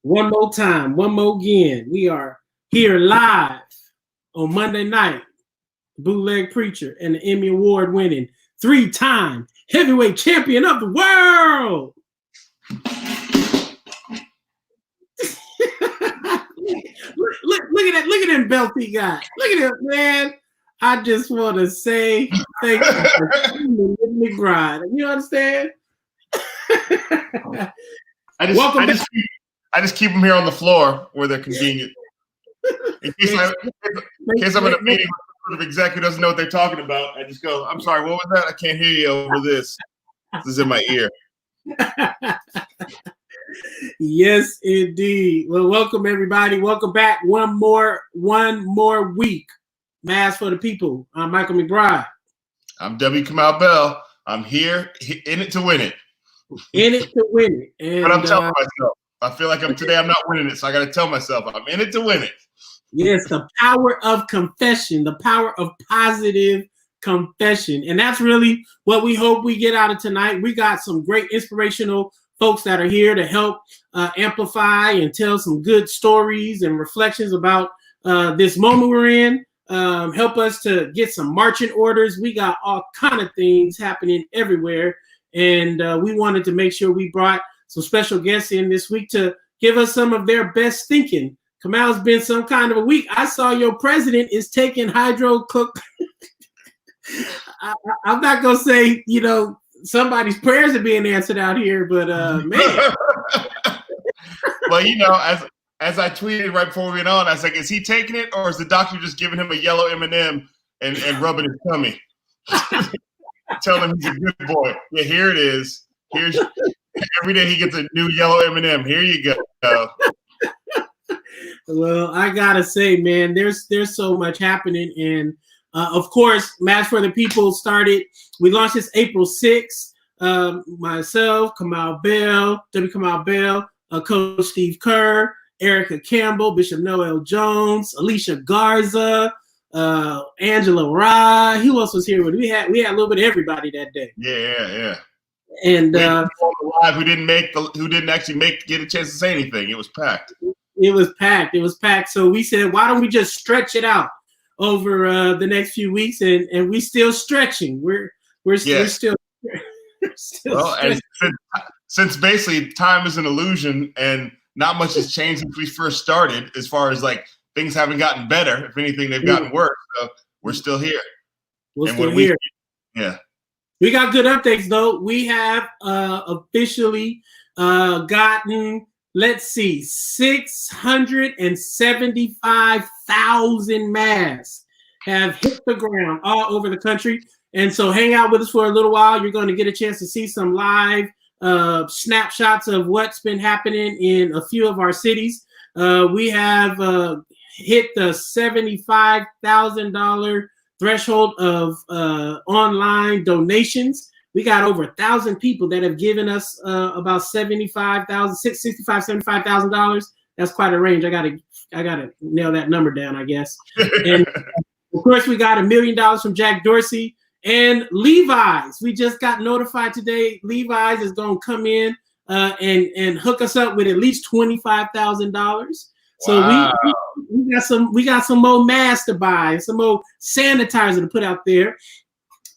one more time, one more again. We are here live on Monday night. Bootleg Preacher and the Emmy Award winning 3-time heavyweight champion of the world. look at that! Look at that belt he got. Look at it, man. I just want to say thank you for Brittany McBride. You understand? I just keep them here on the floor where they're convenient. In case I'm in a meeting with an exec who doesn't know what they're talking about, I just go, I'm sorry, what was that? I can't hear you over this. This is in my ear. Yes, indeed. Well, welcome everybody. Welcome back. One more week. Mass for the people. I'm Michael McBride. I'm W. Kamau Bell. I'm here in it to win it. In it to win it. And, but I'm telling myself, I feel like I'm not winning it, so I got to tell myself I'm in it to win it. Yes, the power of confession, the power of positive confession. And that's really what we hope we get out of tonight. We got some great inspirational folks that are here to help amplify and tell some good stories and reflections about this moment we're in. Help us to get some marching orders. We got all kind of things happening everywhere. And we wanted to make sure we brought some special guests in this week to give us some of their best thinking. Kamal's been some kind of a week. I saw your president is taking hydrocook. I'm not going to say, somebody's prayers are being answered out here, but man. Well, as I tweeted right before we went on, I was like, is he taking it or is the doctor just giving him a yellow M&M and rubbing his tummy? Telling him he's a good boy. Yeah, here it is. Here's every day he gets a new yellow M&M. Here you go. Well, I gotta say, man, there's so much happening, and of course, Match for the People started. We launched this April 6th. Myself, Kamau Bell, W. Kamau Bell, Coach Steve Kerr, Erica Campbell, Bishop Noel Jones, Alicia Garza, Angela Rye. Who else was here? We had a little bit of everybody that day. Yeah. And live who didn't actually get a chance to say anything. It was packed. It was packed. So we said, why don't we just stretch it out over the next few weeks? And we still stretching. We're still well, and since basically time is an illusion and not much has changed since we first started, as far as like things haven't gotten better. If anything, they've gotten worse. So we're still here. Yeah. We got good updates though. We have officially gotten, 675,000 masks have hit the ground all over the country. And so hang out with us for a little while. You're going to get a chance to see some live snapshots of what's been happening in a few of our cities. We have hit the $75,000 threshold of online donations. We got over 1,000 people that have given us about $75,000. That's quite a range. I gotta nail that number down, I guess. And of course, we got $1 million from Jack Dorsey and Levi's. We just got notified today. Levi's is gonna come in and hook us up with at least $25,000. So wow. we got some more masks to buy, some more sanitizer to put out there.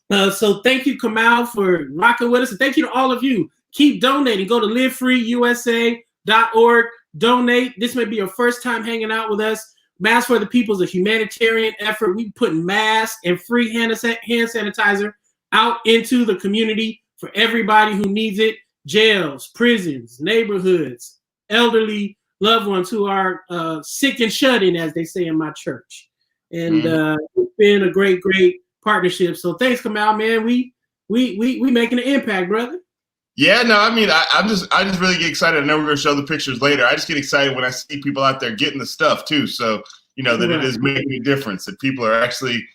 So thank you, Kamau, for rocking with us. And thank you to all of you. Keep donating. Go to livefreeusa.org. Donate. This may be your first time hanging out with us. Masks for the People is a humanitarian effort. We put masks and free hand sanitizer out into the community for everybody who needs it. Jails, prisons, neighborhoods, elderly loved ones who are sick and shut in, as they say in my church. And it's been a great partnership. So thanks, Kamau, man. We making an impact, brother. Yeah, no, I mean, I just really get excited. I know we're going to show the pictures later. I just get excited when I see people out there getting the stuff too. So that it is making a difference. That people are actually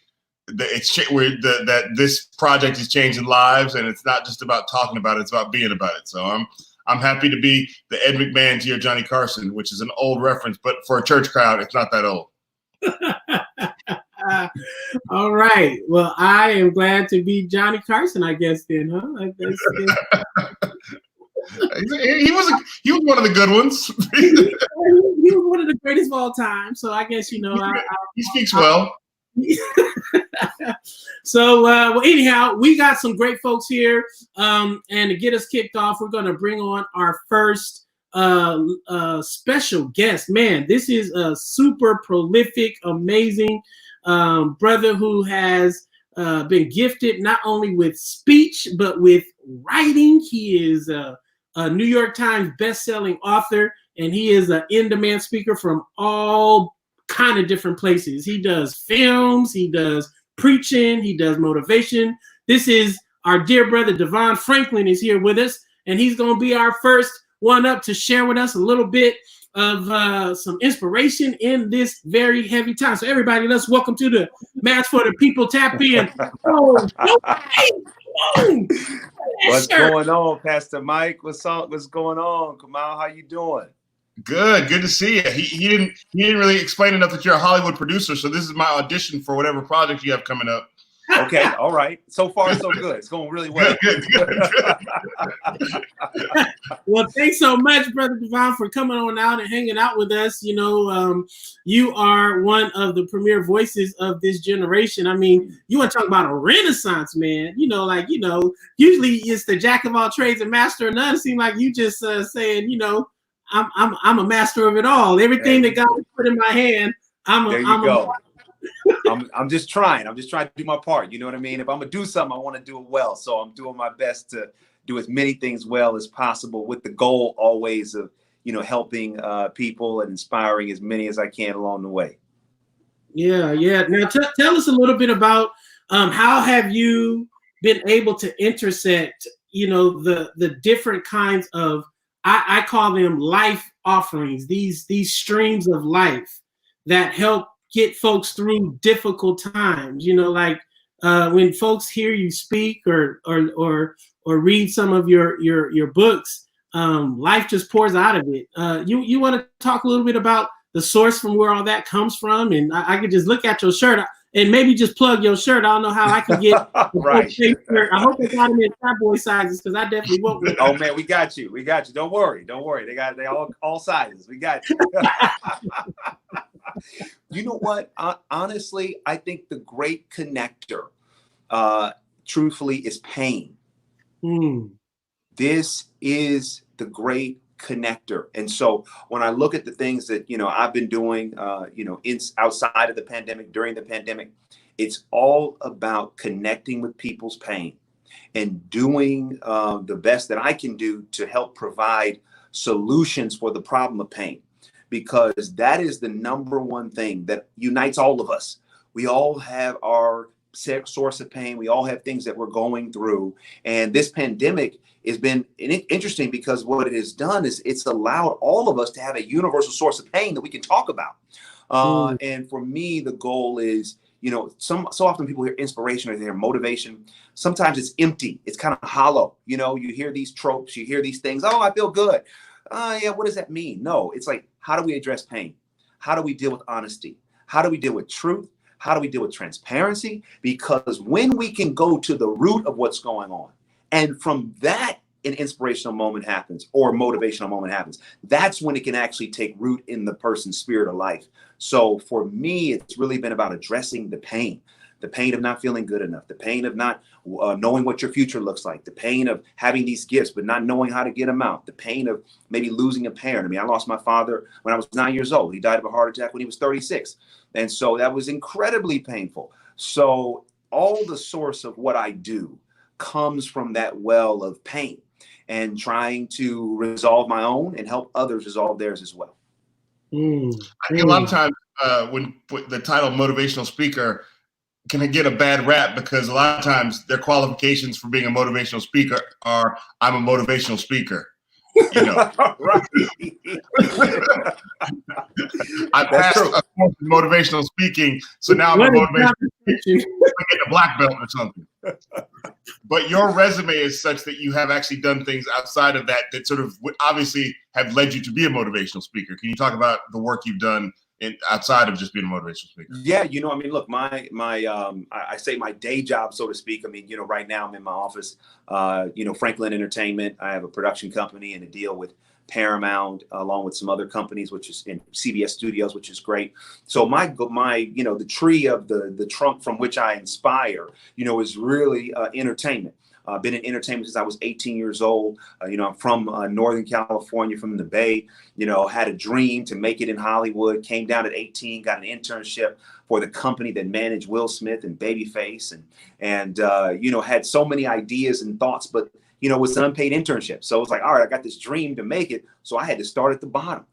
that this project is changing lives, and it's not just about talking about it; it's about being about it. So I'm happy to be the Ed McMahon to your Johnny Carson, which is an old reference, but for a church crowd, it's not that old. All right. Well, I am glad to be Johnny Carson, I guess, then, huh? He was one of the good ones. He was one of the greatest of all time. So I guess, you know, he speaks well. So, well, anyhow, we got some great folks here. And to get us kicked off, we're going to bring on our first special guest. Man, this is a super prolific, amazing brother who has been gifted not only with speech, but with writing. He is a New York Times best-selling author, and he is an in-demand speaker from all kind of different places. He does films, he does preaching, he does motivation. This is our dear brother Devon Franklin is here with us, and he's going to be our first one up to share with us a little bit of some inspiration in this very heavy time. So everybody, let's welcome to the Match for the People. Tap in. Oh, what's going on, Pastor Mike? What's going on? Kamal, how you doing? Good to see you. He didn't really explain enough that you're a Hollywood producer, so this is my audition for whatever project you have coming up. Okay, all right. So far, so good. It's going really well. Good. Well, thanks so much, Brother Devon, for coming on out and hanging out with us. You know, you are one of the premier voices of this generation. I mean, you want to talk about a renaissance, man. You know, like, you know, usually it's the jack of all trades and master of none. It seems like you just saying, you know, I'm a master of it all. Everything that God put in my hand, there you go. I'm just trying. I'm just trying to do my part. You know what I mean? If I'm gonna do something, I want to do it well. So I'm doing my best to do as many things well as possible, with the goal always of, you know, helping people and inspiring as many as I can along the way. Yeah. Now tell us a little bit about how have you been able to intersect, you know, the different kinds of, I call them life offerings, these streams of life that help get folks through difficult times. You know, like when folks hear you speak or read some of your books, life just pours out of it. You want to talk a little bit about the source from where all that comes from? And I could just look at your shirt and maybe just plug your shirt. I don't know how I can get right. Shirt. I hope they got them in fat boy sizes, because I definitely want one. Oh man, we got you. Don't worry. They all sizes. We got you. You know what? Honestly, I think the great connector, truthfully, is pain. This is the great connector. And so when I look at the things that, you know, I've been doing, you know, outside of the pandemic, during the pandemic, it's all about connecting with people's pain and doing the best that I can do to help provide solutions for the problem of pain. Because that is the number one thing that unites all of us. We all have our source of pain. We all have things that we're going through. And this pandemic has been interesting, because what it has done is it's allowed all of us to have a universal source of pain that we can talk about. And for me, the goal is, you know, so often people hear inspiration or they hear motivation. Sometimes it's empty. It's kind of hollow. You know, you hear these tropes, you hear these things. Oh, I feel good. Yeah, what does that mean? No, it's like, how do we address pain? How do we deal with honesty? How do we deal with truth? How do we deal with transparency? Because when we can go to the root of what's going on, and from that, an inspirational moment happens or motivational moment happens, that's when it can actually take root in the person's spirit or life. So for me, it's really been about addressing the pain of not feeling good enough, the pain of not knowing what your future looks like, the pain of having these gifts but not knowing how to get them out, the pain of maybe losing a parent. I mean, I lost my father when I was 9 years old. He died of a heart attack when he was 36. And so that was incredibly painful. So all the source of what I do comes from that well of pain, and trying to resolve my own and help others resolve theirs as well. I think a lot of times when the title motivational speaker can get a bad rap, because a lot of times their qualifications for being a motivational speaker are, I'm a motivational speaker. You know, right? I passed a course in motivational speaking, so now I'm a motivational speaker. I get a black belt or something. But your resume is such that you have actually done things outside of that sort of obviously have led you to be a motivational speaker. Can you talk about the work you've done outside of just being a motivational speaker? Yeah, I mean, look, I say my day job, so to speak. I mean, right now I'm in my office, Franklin Entertainment. I have a production company and a deal with Paramount, along with some other companies, which is in CBS Studios, which is great. So my the tree of the trunk from which I inspire, is really entertainment. Been in entertainment since I was 18 years old. I'm from Northern California, from the Bay. Had a dream to make it in Hollywood. Came down at 18, got an internship for the company that managed Will Smith and Babyface, and had so many ideas and thoughts, but it was an unpaid internship. So it was like, all right, I got this dream to make it. So I had to start at the bottom.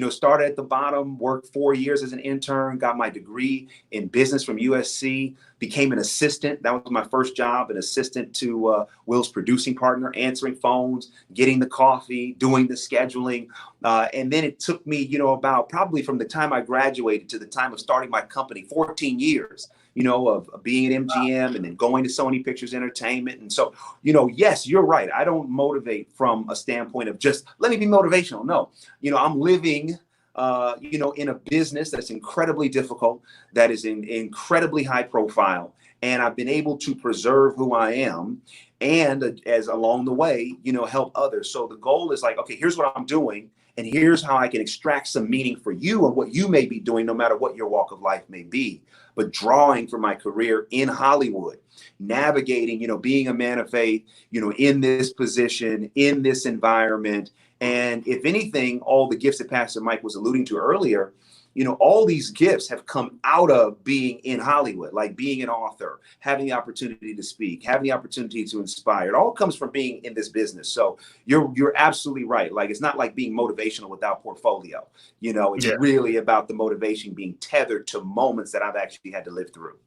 Started at the bottom, worked 4 years as an intern, got my degree in business from USC, became an assistant. That was my first job, an assistant to Will's producing partner, answering phones, getting the coffee, doing the scheduling. And then it took me, about probably from the time I graduated to the time of starting my company, 14 years. Of being at MGM and then going to Sony Pictures Entertainment. And so, yes, you're right. I don't motivate from a standpoint of just let me be motivational. No, I'm living, in a business that's incredibly difficult, that is incredibly high profile. And I've been able to preserve who I am and as along the way, help others. So the goal is like, okay, here's what I'm doing. And here's how I can extract some meaning for you and what you may be doing, no matter what your walk of life may be. But drawing from my career in Hollywood, navigating, being a man of faith, in this position, in this environment. And if anything, all the gifts that Pastor Mike was alluding to earlier, all these gifts have come out of being in Hollywood, like being an author, having the opportunity to speak, having the opportunity to inspire. It all comes from being in this business. So you're absolutely right. Like, it's not like being motivational without portfolio. It's really about the motivation being tethered to moments that I've actually had to live through.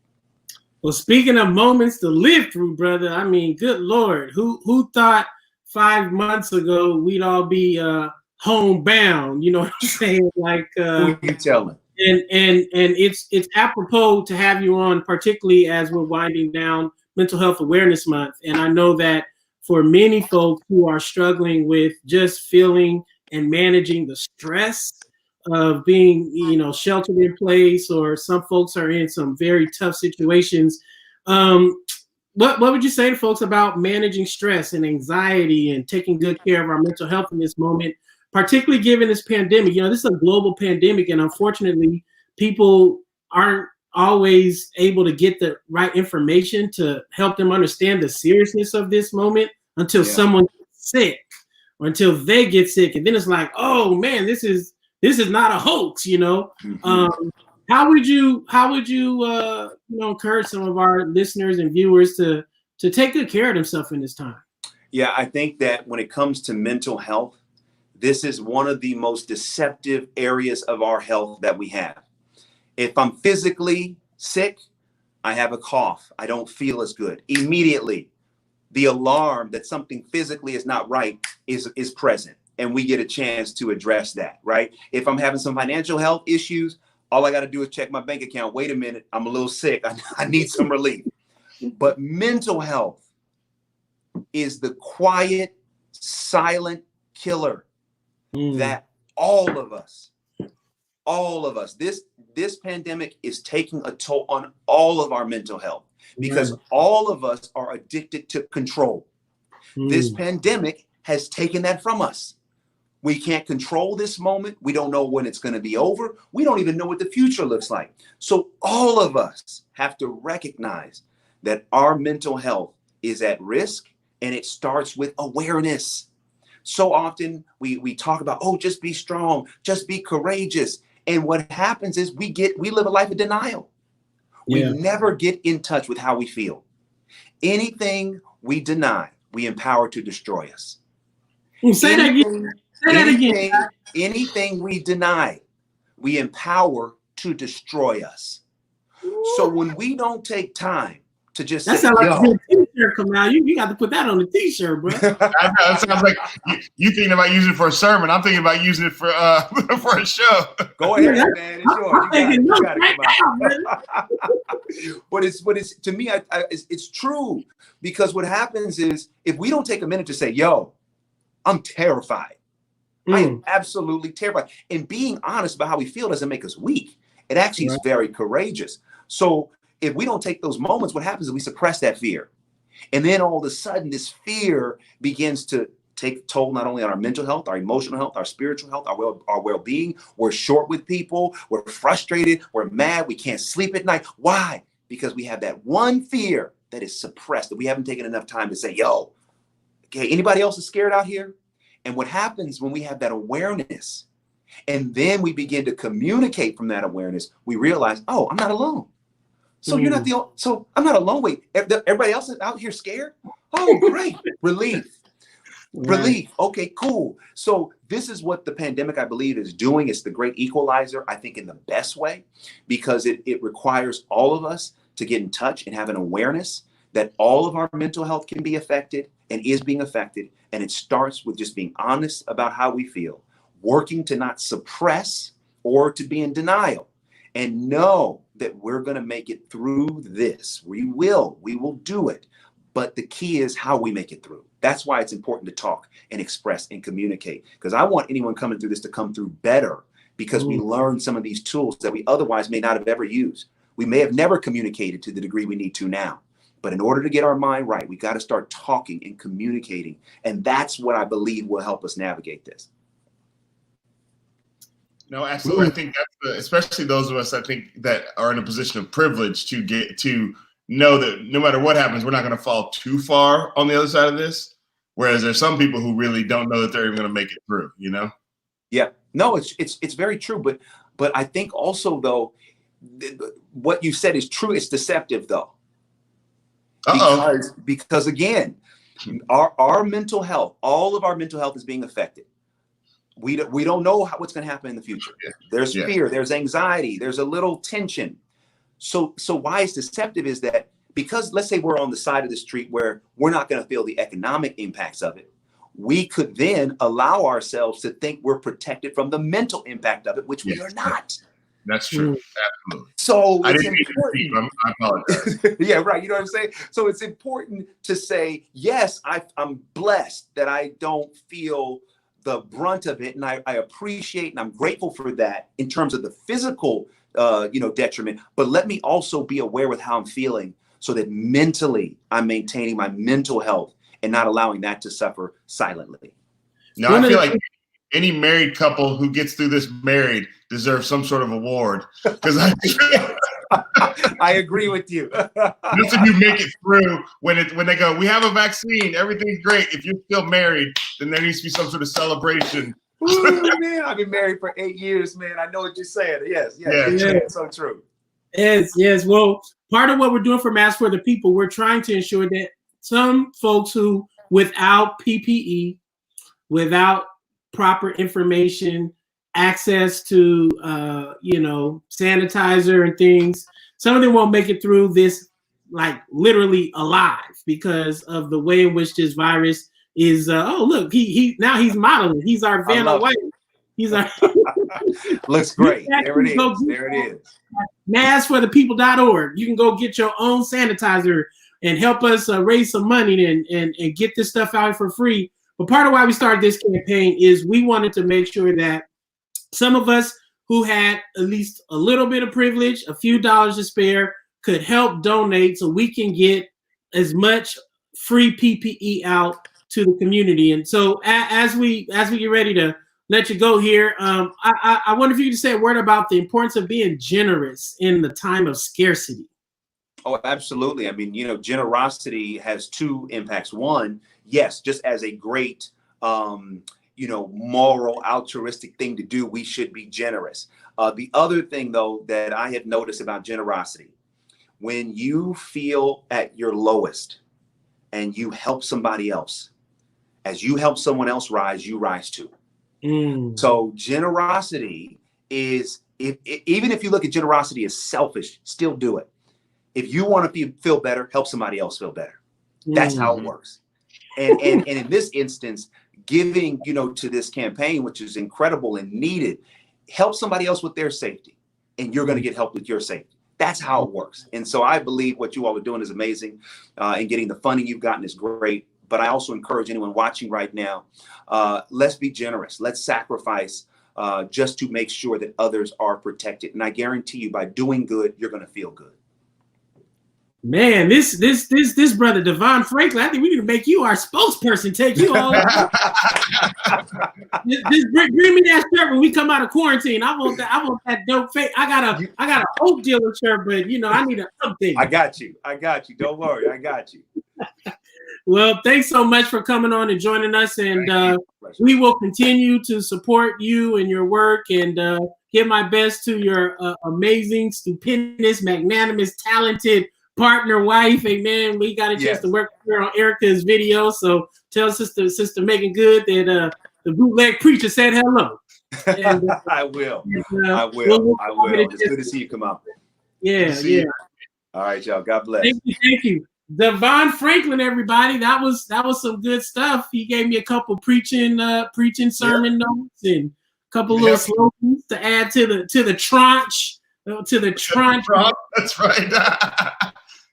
Well, speaking of moments to live through, brother, I mean, good Lord, who thought 5 months ago we'd all be homebound? You know what I'm saying? Like, who you telling? And it's apropos to have you on, particularly as we're winding down Mental Health Awareness Month. And I know that for many folks who are struggling with just feeling and managing the stress of being, sheltered in place, or some folks are in some very tough situations. What would you say to folks about managing stress and anxiety and taking good care of our mental health in this moment, particularly given this pandemic? This is a global pandemic, and unfortunately, people aren't always able to get the right information to help them understand the seriousness of this moment until someone gets sick or until they get sick. And then it's like, oh man, this is not a hoax, Mm-hmm. How would you encourage some of our listeners and viewers to take good care of themselves in this time? Yeah, I think that when it comes to mental health, this is one of the most deceptive areas of our health that we have. If I'm physically sick, I have a cough, I don't feel as good. Immediately, the alarm that something physically is not right is present. And we get a chance to address that, right? If I'm having some financial health issues, all I got to do is check my bank account. Wait a minute, I'm a little sick. I need some relief. But mental health is the quiet, silent killer that all of us, this pandemic is taking a toll on all of our mental health, because all of us are addicted to control. This pandemic has taken that from us. We can't control this moment. We don't know when it's going to be over. We don't even know what the future looks like. So all of us have to recognize that our mental health is at risk, and it starts with awareness. So often we talk about, oh, just be strong, just be courageous. And what happens is we live a life of denial. We never get in touch with how we feel. Anything we deny, we empower to destroy us. Say that again. Anything we deny, we empower to destroy us. So when we don't take time to just say, like a t-shirt come out, you got to put that on the t-shirt, bro. That sounds like you thinking about using it for a sermon. I'm thinking about using it for for a show. Go ahead, man. It's yours. You got it. But it's to me, it's true, because what happens is if we don't take a minute to say, yo, I'm terrified. I am absolutely terrified. And being honest about how we feel doesn't make us weak. It actually is very courageous. So if we don't take those moments, what happens is we suppress that fear. And then all of a sudden, this fear begins to take toll not only on our mental health, our emotional health, our spiritual health, our well-being. We're short with people. We're frustrated. We're mad. We can't sleep at night. Why? Because we have that one fear that is suppressed, that we haven't taken enough time to say, yo, okay, anybody else is scared out here? And what happens when we have that awareness, and then we begin to communicate from that awareness, we realize, oh, I'm not alone. So you're not so I'm not alone. Wait, everybody else is out here scared? Oh, great. Relief. Relief. Okay, cool. So this is what the pandemic, I believe, is doing. It's the great equalizer, I think, in the best way, because it requires all of us to get in touch and have an awareness that all of our mental health can be affected and is being affected. And it starts with just being honest about how we feel, working to not suppress or to be in denial, and know that we're going to make it through this. We will do it. But the key is how we make it through. That's why it's important to talk and express and communicate, because I want anyone coming through this to come through better, because we learned some of these tools that we otherwise may not have ever used. We may have never communicated to the degree we need to now. But in order to get our mind right, we got to start talking and communicating. And that's what I believe will help us navigate this. No, absolutely. I think that's especially those of us, I think, that are in a position of privilege to get to know that no matter what happens, we're not going to fall too far on the other side of this. Whereas there's some people who really don't know that they're even going to make it through, you know? Yeah. No, it's very true. But I think also, though, what you said is true. It's deceptive, though. Because again, our mental health, all of our mental health is being affected. We don't know what's going to happen in the future. There's fear, there's anxiety, there's a little tension. So why it's deceptive is that because let's say we're on the side of the street where we're not going to feel the economic impacts of it, we could then allow ourselves to think we're protected from the mental impact of it, which we are not. That's true. Absolutely. So it's important. I apologize. Yeah, right. You know what I'm saying? So it's important to say, yes, I'm blessed that I don't feel the brunt of it. And I appreciate and I'm grateful for that in terms of the physical, detriment. But let me also be aware with how I'm feeling so that mentally I'm maintaining my mental health and not allowing that to suffer silently. No, I feel like any married couple who gets through this married deserves some sort of award, because I agree with you. If you make it through when they go, we have a vaccine, everything's great. If you're still married, then there needs to be some sort of celebration. Ooh, man, I've been married for 8 years, man. I know what you're saying. Yes. It's so true. Yes. Well, part of what we're doing for Mask for the People, we're trying to ensure that some folks who, without PPE, without proper information, access to sanitizer and things, some of them won't make it through this like literally alive because of the way in which this virus is. Look, he's modeling. He's our Vanna White. He's our looks great. There it is. There it is. Maskforthepeople.org. You can go get your own sanitizer and help us raise some money and get this stuff out for free. But part of why we started this campaign is we wanted to make sure that some of us who had at least a little bit of privilege, a few dollars to spare, could help donate so we can get as much free PPE out to the community. And so as we get ready to let you go here, I wonder if you could say a word about the importance of being generous in the time of scarcity. Oh, absolutely. I mean, generosity has two impacts. One, yes, just as a great, moral, altruistic thing to do, we should be generous. The other thing, though, that I have noticed about generosity, when you feel at your lowest and you help somebody else, as you help someone else rise, you rise too. So generosity is, even if you look at generosity as selfish, still do it. If you want to feel better, help somebody else feel better. That's how it works. And in this instance, giving, to this campaign, which is incredible and needed, help somebody else with their safety, and you're going to get help with your safety. That's how it works. And so I believe what you all are doing is amazing, and getting the funding you've gotten is great. but I also encourage anyone watching right now, let's be generous. Let's sacrifice just to make sure that others are protected. And I guarantee you, by doing good, you're going to feel good. Man, this brother Devon Franklin, I think we need to make you our spokesperson. Take you all. Just bring me that shirt when we come out of quarantine. I want that dope face. I got a Hope Dealer shirt, but I need an update. I got you. Don't worry, I got you. Well, thanks so much for coming on and joining us, and we will continue to support you and your work, and give my best to your amazing, stupendous, magnanimous, talented partner, wife. Amen. We got a chance to work here on Erica's video, so tell sister Megan Good that the bootleg preacher said hello. And, I will. It's good to see you come out. Yeah. All right, y'all. God bless. Thank you. Devon Franklin, everybody. That was some good stuff. He gave me a couple preaching sermon notes and a couple little slogans to add to the tranche. That's right.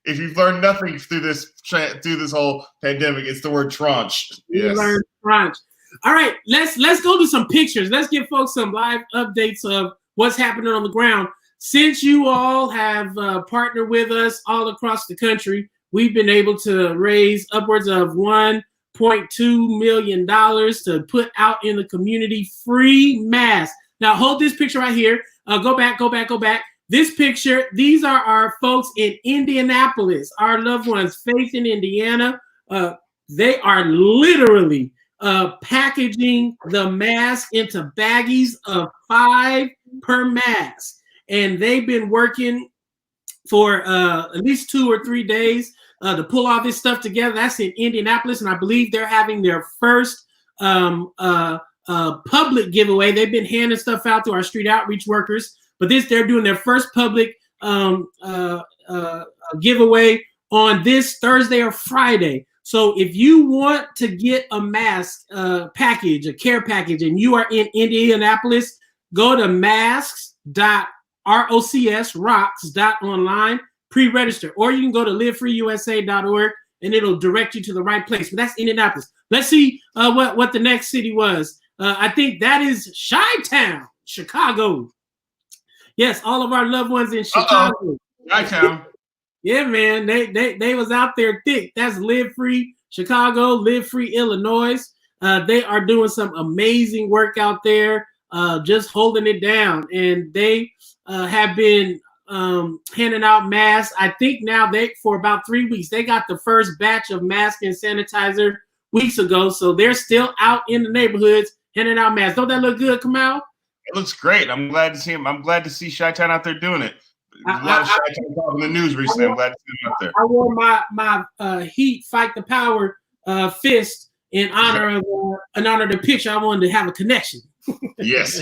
If you've learned nothing through this whole pandemic, it's the word tranche. Yes. You learned tranche. All right, let's go to some pictures. Let's give folks some live updates of what's happening on the ground. Since you all have partnered with us all across the country, we've been able to raise upwards of $1.2 million to put out in the community free masks. Now hold this picture right here. Go back. This picture, these are our folks in Indianapolis, our loved ones, Faith in Indiana. They are literally packaging the mask into baggies of 5 per mask. And they've been working for at least 2 or 3 days to pull all this stuff together. That's in Indianapolis, and I believe they're having their first public giveaway. They've been handing stuff out to our street outreach workers, but they're doing their first public giveaway on this Thursday or Friday. So if you want to get a mask package, a care package, and you are in Indianapolis, go to rocks.online, pre-register, or you can go to livefreeusa.org and it'll direct you to the right place. But that's Indianapolis. Let's see what the next city was. I think that is Chi-Town, Chicago. Yes, all of our loved ones in Chicago. Chi-Town. Yeah, man, they was out there thick. That's Live Free Chicago, Live Free Illinois. They are doing some amazing work out there, just holding it down. And they have been handing out masks. I think now for about 3 weeks, they got the first batch of mask and sanitizer weeks ago. So they're still out in the neighborhoods handing out masks. Don't that look good, Kamal? It looks great. I'm glad to see him. I'm glad to see Chi-Town out there doing it. A lot of Chi-Town talk in the news recently. I'm glad to see him out there. I wore my Heat Fight the Power fist in honor of the picture. I wanted to have a connection. Yes.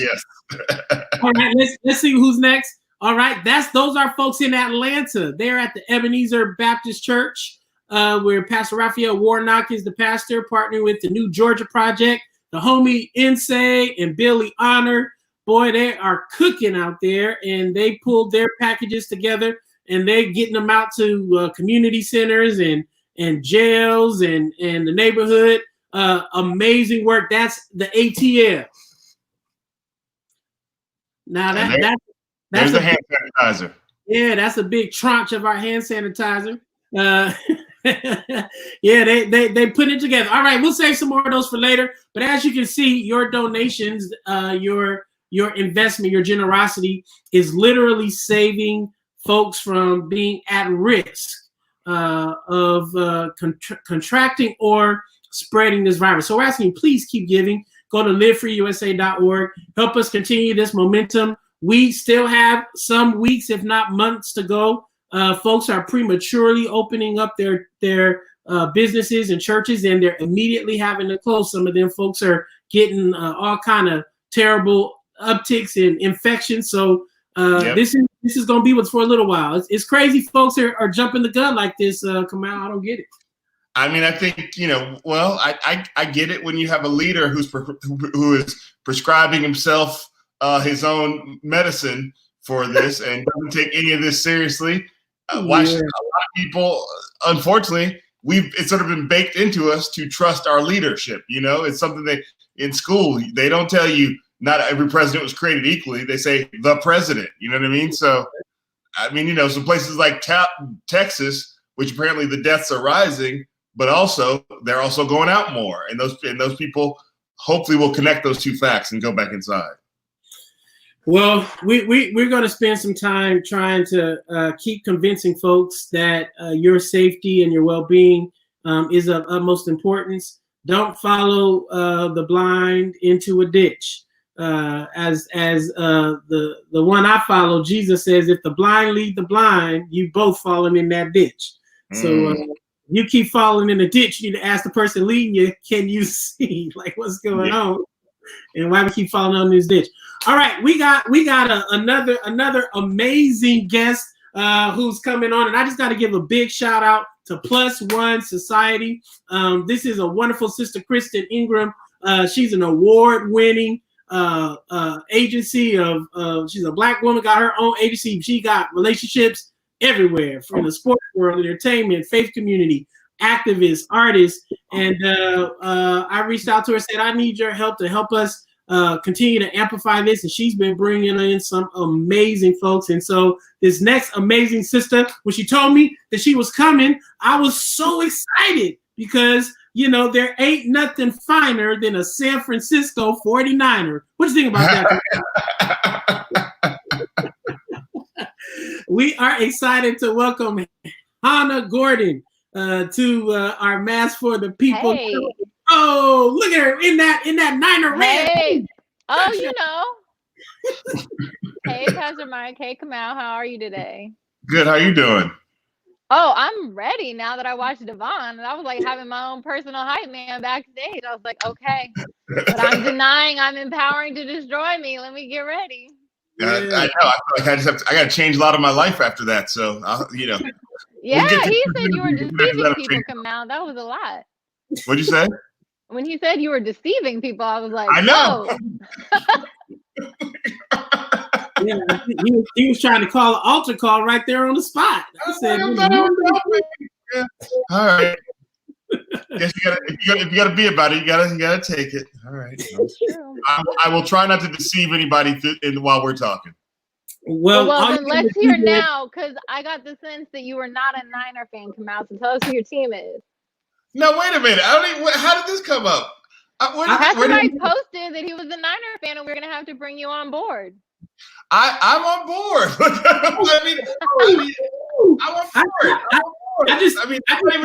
All right, let's see who's next. All right, those are folks in Atlanta. They're at the Ebenezer Baptist Church, where Pastor Raphael Warnock is the pastor, partnering with the New Georgia Project, the homie Insay and Billy Honor. Boy, they are cooking out there, and they pulled their packages together, and they're getting them out to community centers and jails and the neighborhood. Amazing work. That's the ATL. Now that's a hand sanitizer. Yeah, that's a big tranche of our hand sanitizer. Yeah, they put it together. All right, we'll save some more of those for later. But as you can see, your donations, your investment, your generosity is literally saving folks from being at risk of contracting or spreading this virus. So we're asking you, please keep giving. Go to livefreeusa.org. Help us continue this momentum. We still have some weeks, if not months, to go. Folks are prematurely opening up their businesses and churches, and they're immediately having to close. Some of them folks are getting all kind of terrible upticks in infections. So this is going to be what's for a little while. It's crazy. Folks are jumping the gun like this. Kamal, I don't get it. I mean, I think, I get it when you have a leader who is prescribing himself his own medicine for this and doesn't take any of this seriously. Why should a lot of people, unfortunately, it's sort of been baked into us to trust our leadership. It's something that in school, they don't tell you not every president was created equally. They say the president, you know what I mean? So, some places like Texas, which apparently the deaths are rising, but also they're also going out more. And those people hopefully will connect those two facts and go back inside. Well, we're going to spend some time trying to keep convincing folks that your safety and your well-being is of utmost importance. Don't follow the blind into a ditch. As the one I follow, Jesus says, if the blind lead the blind, you both falling in that ditch. So you keep falling in the ditch, you need to ask the person leading you, can you see like what's going on? And why we keep falling on this ditch. All right, we got another amazing guest who's coming on, and I just got to give a big shout out to Plus One Society. This is a wonderful sister, Kristen Ingraham. She's an award-winning agency she's a Black woman, got her own agency. She got relationships everywhere, from the sports world, entertainment, faith community, activists, artists, and I reached out to her, said, I need your help to help us continue to amplify this, and she's been bringing in some amazing folks. And so this next amazing sister, when she told me that she was coming, I was so excited because, there ain't nothing finer than a San Francisco 49er. What do you think about that? We are excited to welcome Hannah Gordon to our Mass for the People. Hey. Oh, look at her in that Niner red. Hey. Oh, Hey, Pastor Mike. Hey, Kamal. How are you today? Good. How you doing? Oh, I'm ready now that I watched Devon. And I was like having my own personal hype man backstage. I was like, okay, but I'm denying I'm empowering to destroy me. Let me get ready. I know. I feel like I got to change a lot of my life after that. So, Yeah, we'll he said you were deceiving people, Kamal. That was a lot. What'd you say? When he said you were deceiving people, I was like, I know. Yeah, he was trying to call an altar call right there on the spot. I said, Yeah. All right. Guess if you gotta be about it, you gotta take it. All right. That's true. I will try not to deceive anybody while we're talking. Well, then let's hear now, because I got the sense that you were not a Niner fan, Kamal. So tell us who your team is. No, wait a minute. How did this come up? Pastor Mike posted that he was a Niner fan, and we're gonna have to bring you on board. I'm on board. I'm on board. I don't even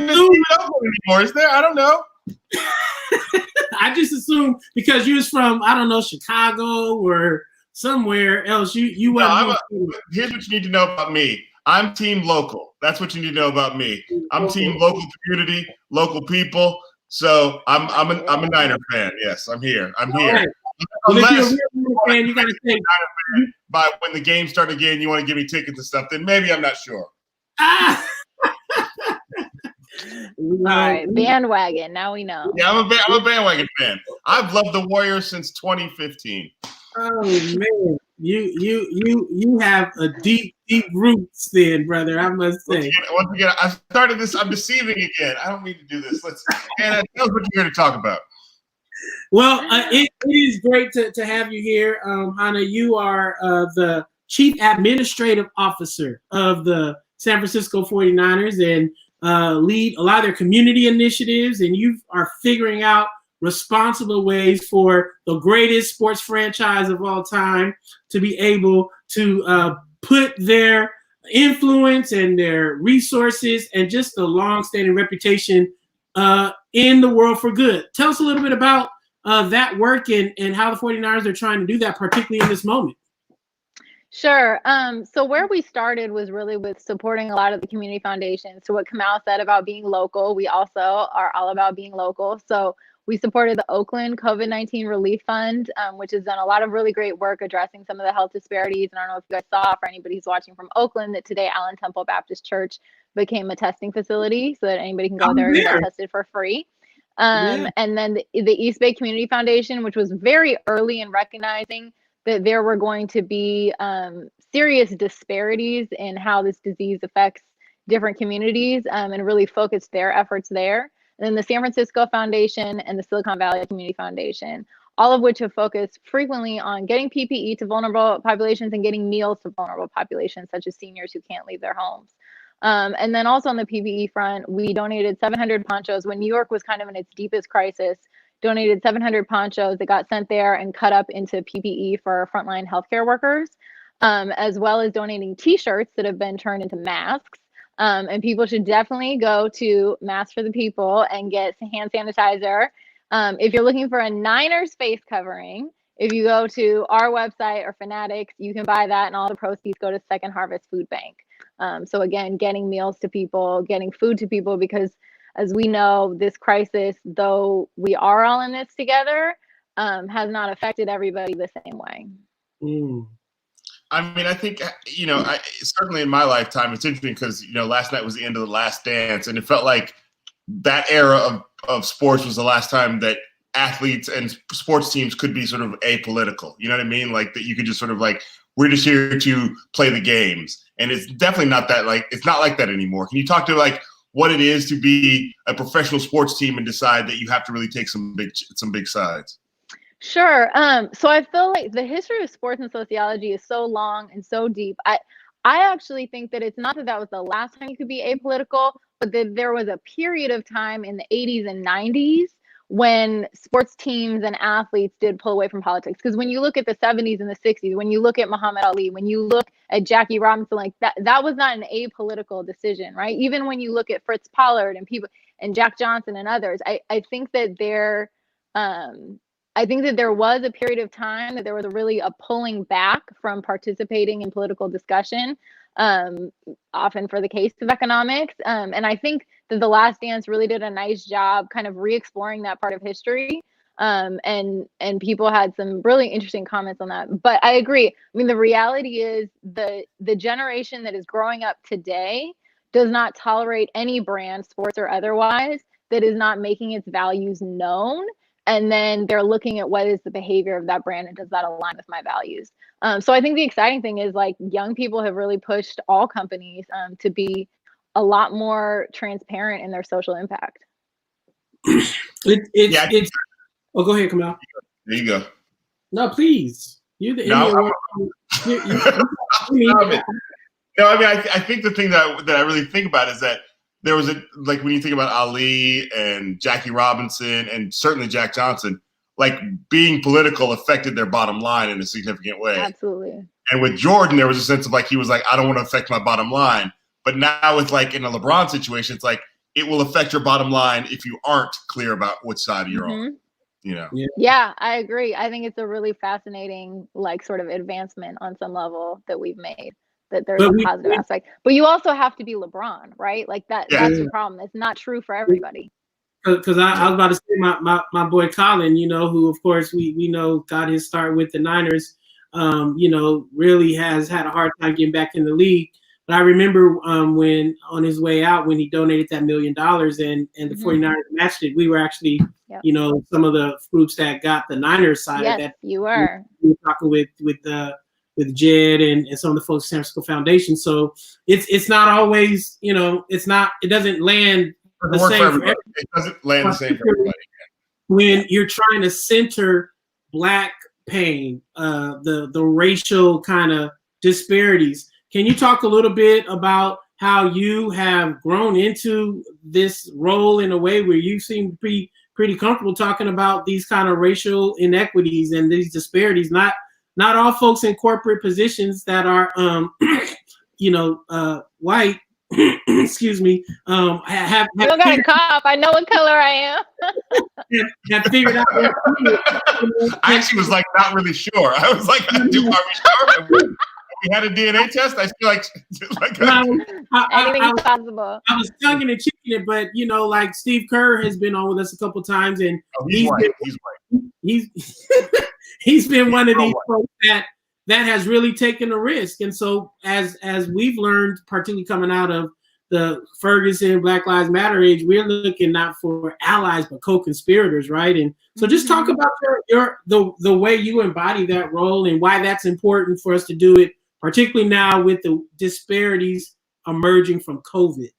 assume anymore. Is there? I don't know. I just assumed because you was from, I don't know, Chicago or somewhere else. You were. Here's what you need to know about me. I'm team local. That's what you need to know about me. I'm team local community, local people. So I'm a Niner fan. Yes, I'm here. Right. Unless if you're a real fan, you got to say. But when the game starts again, you want to give me tickets and stuff. Then maybe I'm not sure. All right, bandwagon. Now we know. Yeah, I'm a bandwagon fan. I've loved the Warriors since 2015. Oh man, you have a deep roots, then, brother. I must say. Once again, I started this. I'm deceiving again. I don't mean to do this. Anna, tell us what you're here to talk about. Well, it is great to have you here, Hannah. You are the Chief Administrative Officer of the San Francisco 49ers and lead a lot of their community initiatives, and you are figuring out responsible ways for the greatest sports franchise of all time to be able to put their influence and their resources and just the long-standing reputation in the world for good. Tell us a little bit about that work and how the 49ers are trying to do that, particularly in this moment. Sure. So where we started was really with supporting a lot of the community foundations. So what Kamal said about being local, we also are all about being local. So we supported the Oakland COVID-19 Relief Fund, which has done a lot of really great work addressing some of the health disparities. And I don't know if you guys saw, for anybody who's watching from Oakland, that today Allen Temple Baptist Church became a testing facility so that anybody can go there and get tested for free. And then the East Bay Community Foundation, which was very early in recognizing that there were going to be serious disparities in how this disease affects different communities and really focused their efforts there. And then the San Francisco Foundation and the Silicon Valley Community Foundation, all of which have focused frequently on getting PPE to vulnerable populations and getting meals to vulnerable populations, such as seniors who can't leave their homes. And then also on the PPE front, we donated 700 ponchos when New York was kind of in its deepest crisis, donated 700 ponchos that got sent there and cut up into PPE for frontline healthcare workers, as well as donating t-shirts that have been turned into masks. And people should definitely go to Masks for the People and get hand sanitizer. If you're looking for a Niners face covering, if you go to our website or Fanatics, you can buy that, and all the proceeds go to Second Harvest Food Bank. So again, getting meals to people, getting food to people, because as we know, this crisis, though we are all in this together, has not affected everybody the same way. Mm. I mean, I think, certainly in my lifetime, it's interesting because, last night was the end of The Last Dance, and it felt like that era of sports was the last time that athletes and sports teams could be sort of apolitical. You know what I mean? Like that you could just sort of like, we're just here to play the games. And it's definitely not that, like, it's not like that anymore. Can you talk to like what it is to be a professional sports team and decide that you have to really take some big sides? Sure. So I feel like the history of sports and sociology is so long and so deep. I actually think that it's not that was the last time you could be apolitical, but that there was a period of time in the 80s and 90s when sports teams and athletes did pull away from politics. Because when you look at the 70s and the 60s, when you look at Muhammad Ali, when you look at Jackie Robinson, like that was not an apolitical decision, right? Even when you look at Fritz Pollard and people and Jack Johnson and others, I think that there was a period of time that there was a pulling back from participating in political discussion, often for the case of economics. And I think that The Last Dance really did a nice job kind of re-exploring that part of history. And people had some really interesting comments on that. But I agree. I mean, the reality is the generation that is growing up today does not tolerate any brand, sports or otherwise, that is not making its values known. And then they're looking at what is the behavior of that brand and does that align with my values. So I think the exciting thing is like young people have really pushed all companies to be a lot more transparent in their social impact. It's oh, go ahead, Kamal. There you go. No, please. You're the I think the thing that I really think about is that there was when you think about Ali and Jackie Robinson and certainly Jack Johnson, like being political affected their bottom line in a significant way. Absolutely. And with Jordan, there was a sense of like, he was like, I don't want to affect my bottom line. But now with like in a LeBron situation, it's like, it will affect your bottom line if you aren't clear about which side you're on, Yeah, I agree. I think it's a really fascinating, like sort of advancement on some level that we've made. That there's a positive aspect, but you also have to be LeBron, right? Like that's the problem. It's not true for everybody. Because I was about to say my boy Colin, who of course we know got his start with the Niners, really has had a hard time getting back in the league. But I remember when on his way out, when he donated that $1 million and the 49ers matched it, we were actually, some of the groups that got the Niners side of that. You were. We were talking with Jed and some of the folks at San Francisco Foundation. So it's not always, it doesn't land the same for everybody. It doesn't land the same for everybody. When you're trying to center Black pain, the racial kind of disparities. Can you talk a little bit about how you have grown into this role in a way where you seem pretty comfortable talking about these kind of racial inequities and these disparities? Not all folks in corporate positions that are, white, excuse me, have you don't got a cop. I know what color I am. have figured out. I actually was like not really sure. I was like, are we sure? We had a DNA test. I feel like anything's possible. I was tonguing and cheeking it, but like Steve Kerr has been on with us a couple times, and he's white. He's been one of these folks that has really taken a risk. And so as we've learned, particularly coming out of the Ferguson Black Lives Matter age, we're looking not for allies but co-conspirators, right? And so just talk about the way you embody that role and why that's important for us to do it, particularly now with the disparities emerging from COVID?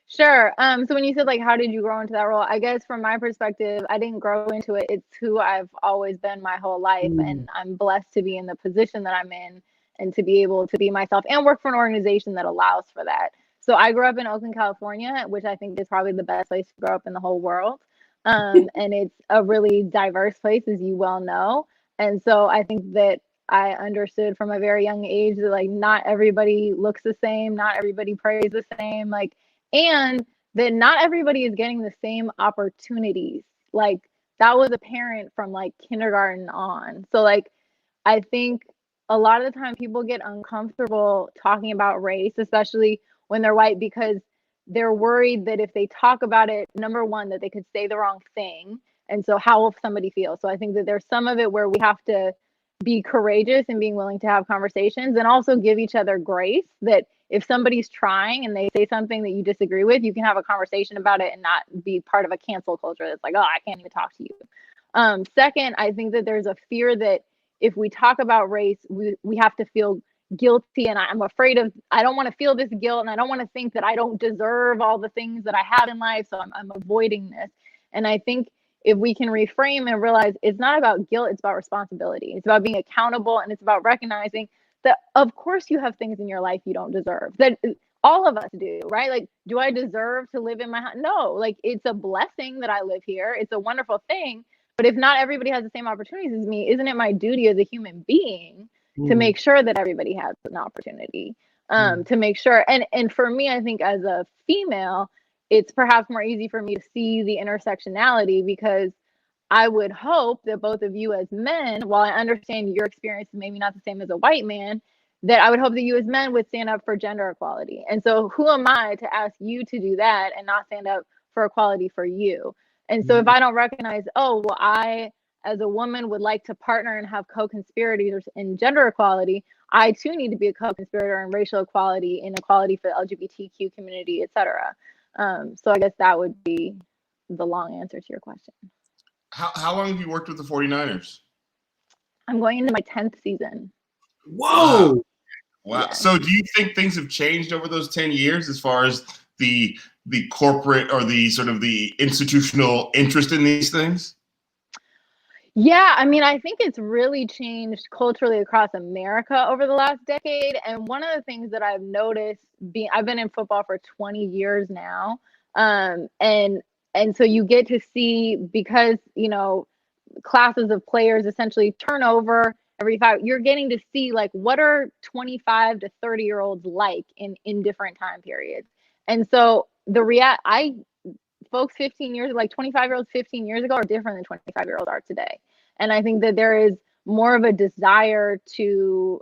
Sure. So when you said like, how did you grow into that role? I guess from my perspective, I didn't grow into it. It's who I've always been my whole life. And I'm blessed to be in the position that I'm in and to be able to be myself and work for an organization that allows for that. So I grew up in Oakland, California, which I think is probably the best place to grow up in the whole world. And it's a really diverse place, as you well know. And so I think that I understood from a very young age that like not everybody looks the same, not everybody prays the same, like, and that not everybody is getting the same opportunities. Like that was apparent from like kindergarten on. So like I think a lot of the time people get uncomfortable talking about race, especially when they're white, because they're worried that if they talk about it, number one, that they could say the wrong thing. And so how will somebody feel? So I think that there's some of it where we have to be courageous and being willing to have conversations and also give each other grace that if somebody's trying and they say something that you disagree with, you can have a conversation about it and not be part of a cancel culture that's like, oh, I can't even talk to you. Second, I think that there's a fear that if we talk about race, we have to feel guilty. And I'm afraid of, I don't want to feel this guilt and I don't want to think that I don't deserve all the things that I have in life. So I'm avoiding this. And I think if we can reframe and realize it's not about guilt, it's about responsibility. It's about being accountable and it's about recognizing that of course you have things in your life you don't deserve. That all of us do, right? Like, do I deserve to live in my house? No, like it's a blessing that I live here. It's a wonderful thing. But if not everybody has the same opportunities as me, isn't it my duty as a human being to make sure that everybody has an opportunity? To make sure. And for me, I think as a female, it's perhaps more easy for me to see the intersectionality because I would hope that both of you as men, while I understand your experience is maybe not the same as a white man, that I would hope that you as men would stand up for gender equality. And so who am I to ask you to do that and not stand up for equality for you? And so if I don't recognize, oh, well, I as a woman would like to partner and have co-conspirators in gender equality, I too need to be a co-conspirator in racial equality, inequality for the LGBTQ community, et cetera. So I guess that would be the long answer to your question. How long have you worked with the 49ers? I'm going into my 10th season. Whoa. Wow. Yeah. So do you think things have changed over those 10 years as far as the corporate or the sort of the institutional interest in these things? Yeah, I mean, I think it's really changed culturally across America over the last decade. And one of the things that I've noticed I've been in football for 20 years now. And so you get to see, because, you know, classes of players essentially turn over every 5, you're getting to see like what are 25 to 30-year-olds like in different time periods. And so folks 15 years, like 25-year-olds 15 years ago are different than 25-year-olds are today. And I think that there is more of a desire to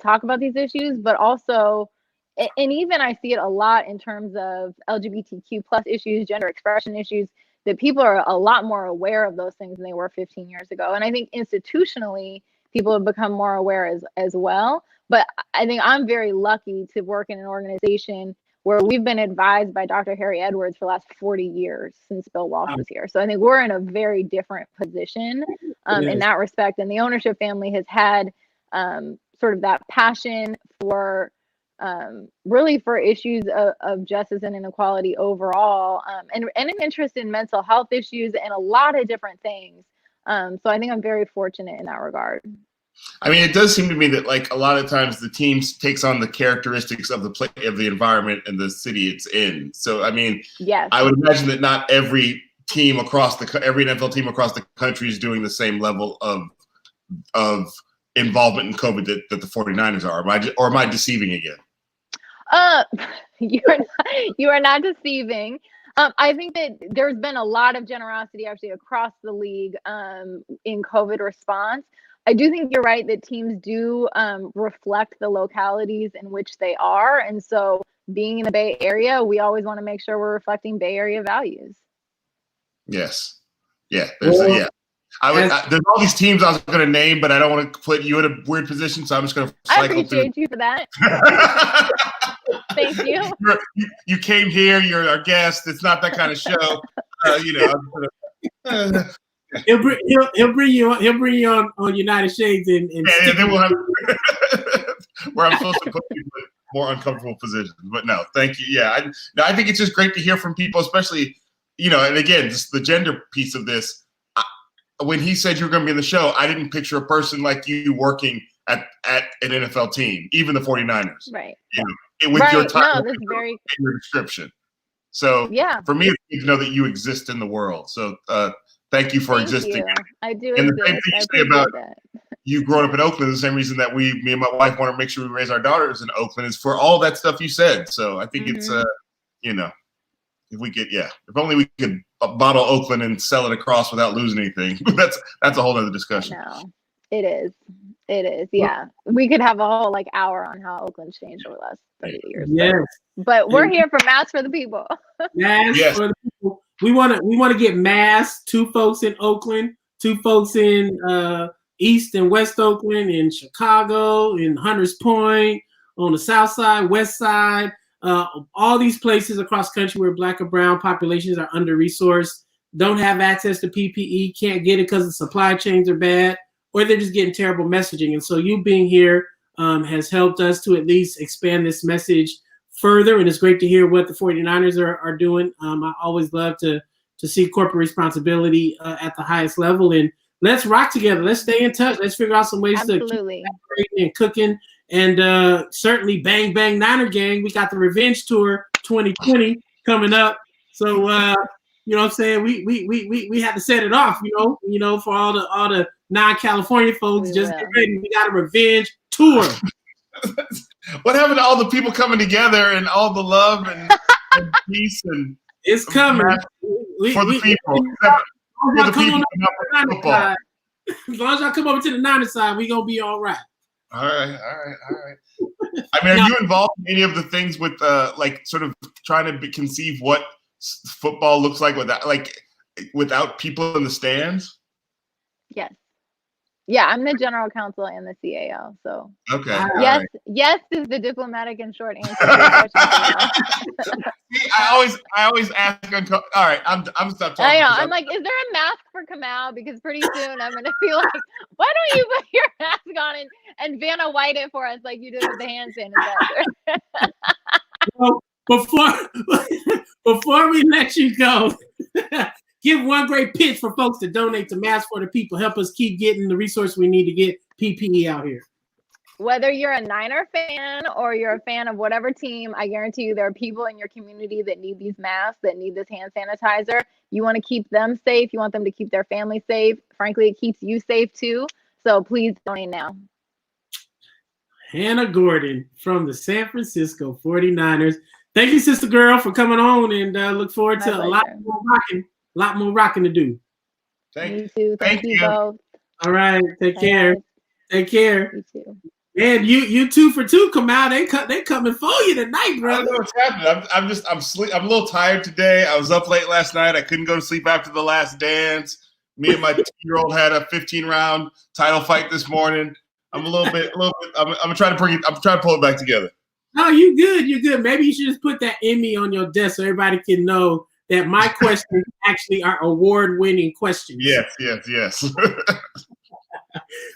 talk about these issues, but also, and even I see it a lot in terms of LGBTQ plus issues, gender expression issues, that people are a lot more aware of those things than they were 15 years ago. And I think institutionally, people have become more aware as well. But I think I'm very lucky to work in an organization where we've been advised by Dr. Harry Edwards for the last 40 years since Bill Walsh was here. So I think we're in a very different position in that respect. And the ownership family has had sort of that passion for really for issues of justice and inequality overall, and an interest in mental health issues and a lot of different things. So I think I'm very fortunate in that regard. I mean, it does seem to me that like a lot of times the team takes on the characteristics of the environment and the city it's in. So, I mean, yes. I would imagine that not every team every NFL team across the country is doing the same level of involvement in COVID that the 49ers are. Am I deceiving again? You are not deceiving. I think that there's been a lot of generosity actually across the league in COVID response. I do think you're right that teams do reflect the localities in which they are. And so being in the Bay Area, we always want to make sure we're reflecting Bay Area values. Yes. Yeah. There's all these teams I was going to name, but I don't want to put you in a weird position. So I'm just going to cycle through. I appreciate you for that. Thank you. You came here. You're our guest. It's not that kind of show. He'll bring you on United Shades and then we'll have where I'm supposed to put more uncomfortable positions. But no, thank you. Yeah, I think it's just great to hear from people, especially, and again, just the gender piece of this. When he said you were going to be in the show, I didn't picture a person like you working at an NFL team, even the 49ers. Right. With right. your title, no, that's very your description. So yeah, for me, it's good to know that you exist in the world. So thank you for existing. You. I do and exist. The same thing you say about you growing up in Oakland, the same reason that me and my wife want to make sure we raise our daughters in Oakland is for all that stuff you said. So I think it's, if we could, if only we could bottle Oakland and sell it across without losing anything. that's a whole other discussion. No, it is. Yeah. We could have a whole hour on how Oakland's changed over the last 30 years. Yes. But we're here for Mass for the People. Mass for the People. We want to get Mass, 2 folks in Oakland, 2 folks in East and West Oakland, in Chicago, in Hunters Point, on the South Side, West Side, all these places across the country where Black and brown populations are under-resourced, don't have access to PPE, can't get it because the supply chains are bad, or they're just getting terrible messaging. And so you being here has helped us to at least expand this message further. And it's great to hear what the 49ers are doing. I always love to see corporate responsibility at the highest level. And let's rock together. Let's stay in touch. Let's figure out some ways to keep and cooking. And certainly Bang Bang Niner Gang. We got the Revenge Tour 2020 coming up. So you know what I'm saying? We had to set it off, for all the non-California folks. Get ready. We got a Revenge Tour. What happened to all the people coming together and all the love and peace and it's coming for the people. As long as y'all come over to the Niner side, we gonna be all right. All right. I mean, are you involved in any of the things with sort of trying to conceive what football looks like without people in the stands? Yes. Yeah, I'm the general counsel and the CAO. So okay. Yes is the diplomatic and short answer to your question. See, I always ask. All right, I'm stopped talking. I know. I'm like, is there a mask for Kamau? Because pretty soon I'm gonna be like, why don't you put your mask on and Vanna White it for us like you did with the hand sanitizer? Well, before we let you go. Give one great pitch for folks to donate to Mass for the People. Help us keep getting the resource we need to get PPE out here. Whether you're a Niner fan or you're a fan of whatever team, I guarantee you there are people in your community that need these masks, that need this hand sanitizer. You want to keep them safe. You want them to keep their family safe. Frankly, it keeps you safe too. So please donate now. Hannah Gordon from the San Francisco 49ers. Thank you, sister girl, for coming on, and look forward to a lot more rocking to do. You too. Thank you both. All right. Take care. Take care. You too. Man, you 2 for 2 come out. They coming for you tonight, brother. I don't know what's happening. I'm a little tired today. I was up late last night. I couldn't go to sleep after the last dance. Me and my 2-year-old had a 15-round title fight this morning. I'm a little bit. I'm trying to pull it back together. No, you good. You good. Maybe you should just put that Emmy on your desk so everybody can know that my questions actually are award-winning questions. Yes.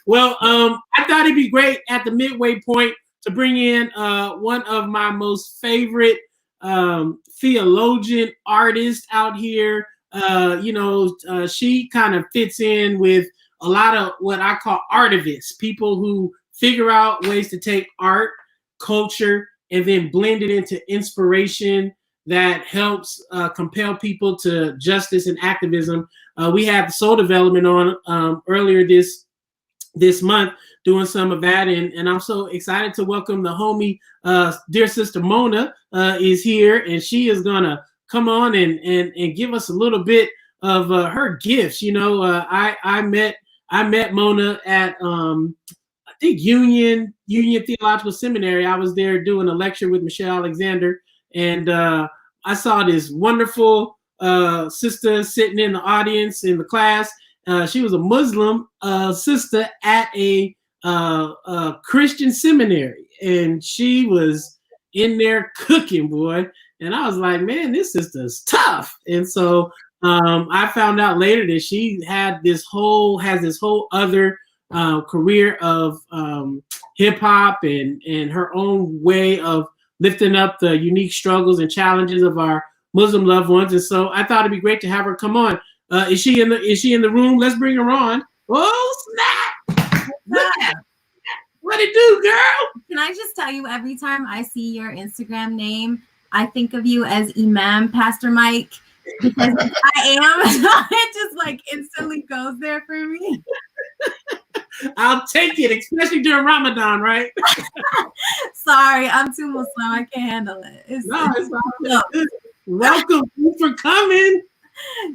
Well, I thought it'd be great at the midway point to bring in one of my most favorite theologian artists out here. She kind of fits in with a lot of what I call artivists, people who figure out ways to take art, culture, and then blend it into inspiration that helps compel people to justice and activism. We had Soul Development on earlier this month doing some of that, and I'm so excited to welcome the homie, dear sister Mona is here, and she is gonna come on and give us a little bit of her gifts. I met Mona at I think Union Theological Seminary. I was there doing a lecture with Michelle Alexander, and I saw this wonderful sister sitting in the audience in the class. She was a Muslim sister at a Christian seminary, and she was in there cooking, boy. And I was like, man, this sister's tough. And so I found out later that she had has this whole other career of hip hop and her own way of lifting up the unique struggles and challenges of our Muslim loved ones. And so I thought it'd be great to have her come on. Is she in the room? Let's bring her on. Oh snap! What it do, girl? Can I just tell you, every time I see your Instagram name, I think of you as Imam Pastor Mike, because I am. So it just like instantly goes there for me. I'll take it, especially during Ramadan, right? Sorry, I'm too Muslim. I can't handle it. It's all good. Welcome. Thanks for coming.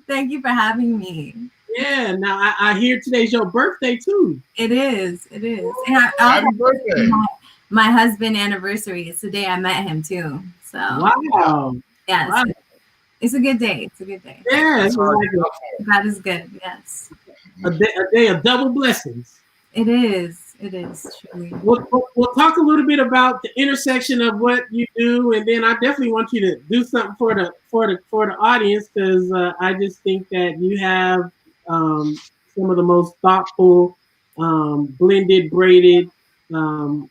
Thank you for having me. Yeah. Now I hear today's your birthday too. It is. It is. Happy birthday. My husband's anniversary is today. I met him too. So wow. Yes. Wow. It's a good day. It's a good day. Yeah, that is good. Yes. A day of double blessings. It is. It is truly. We'll talk a little bit about the intersection of what you do, and then I definitely want you to do something for the audience, because I just think that you have some of the most thoughtful, blended, braided work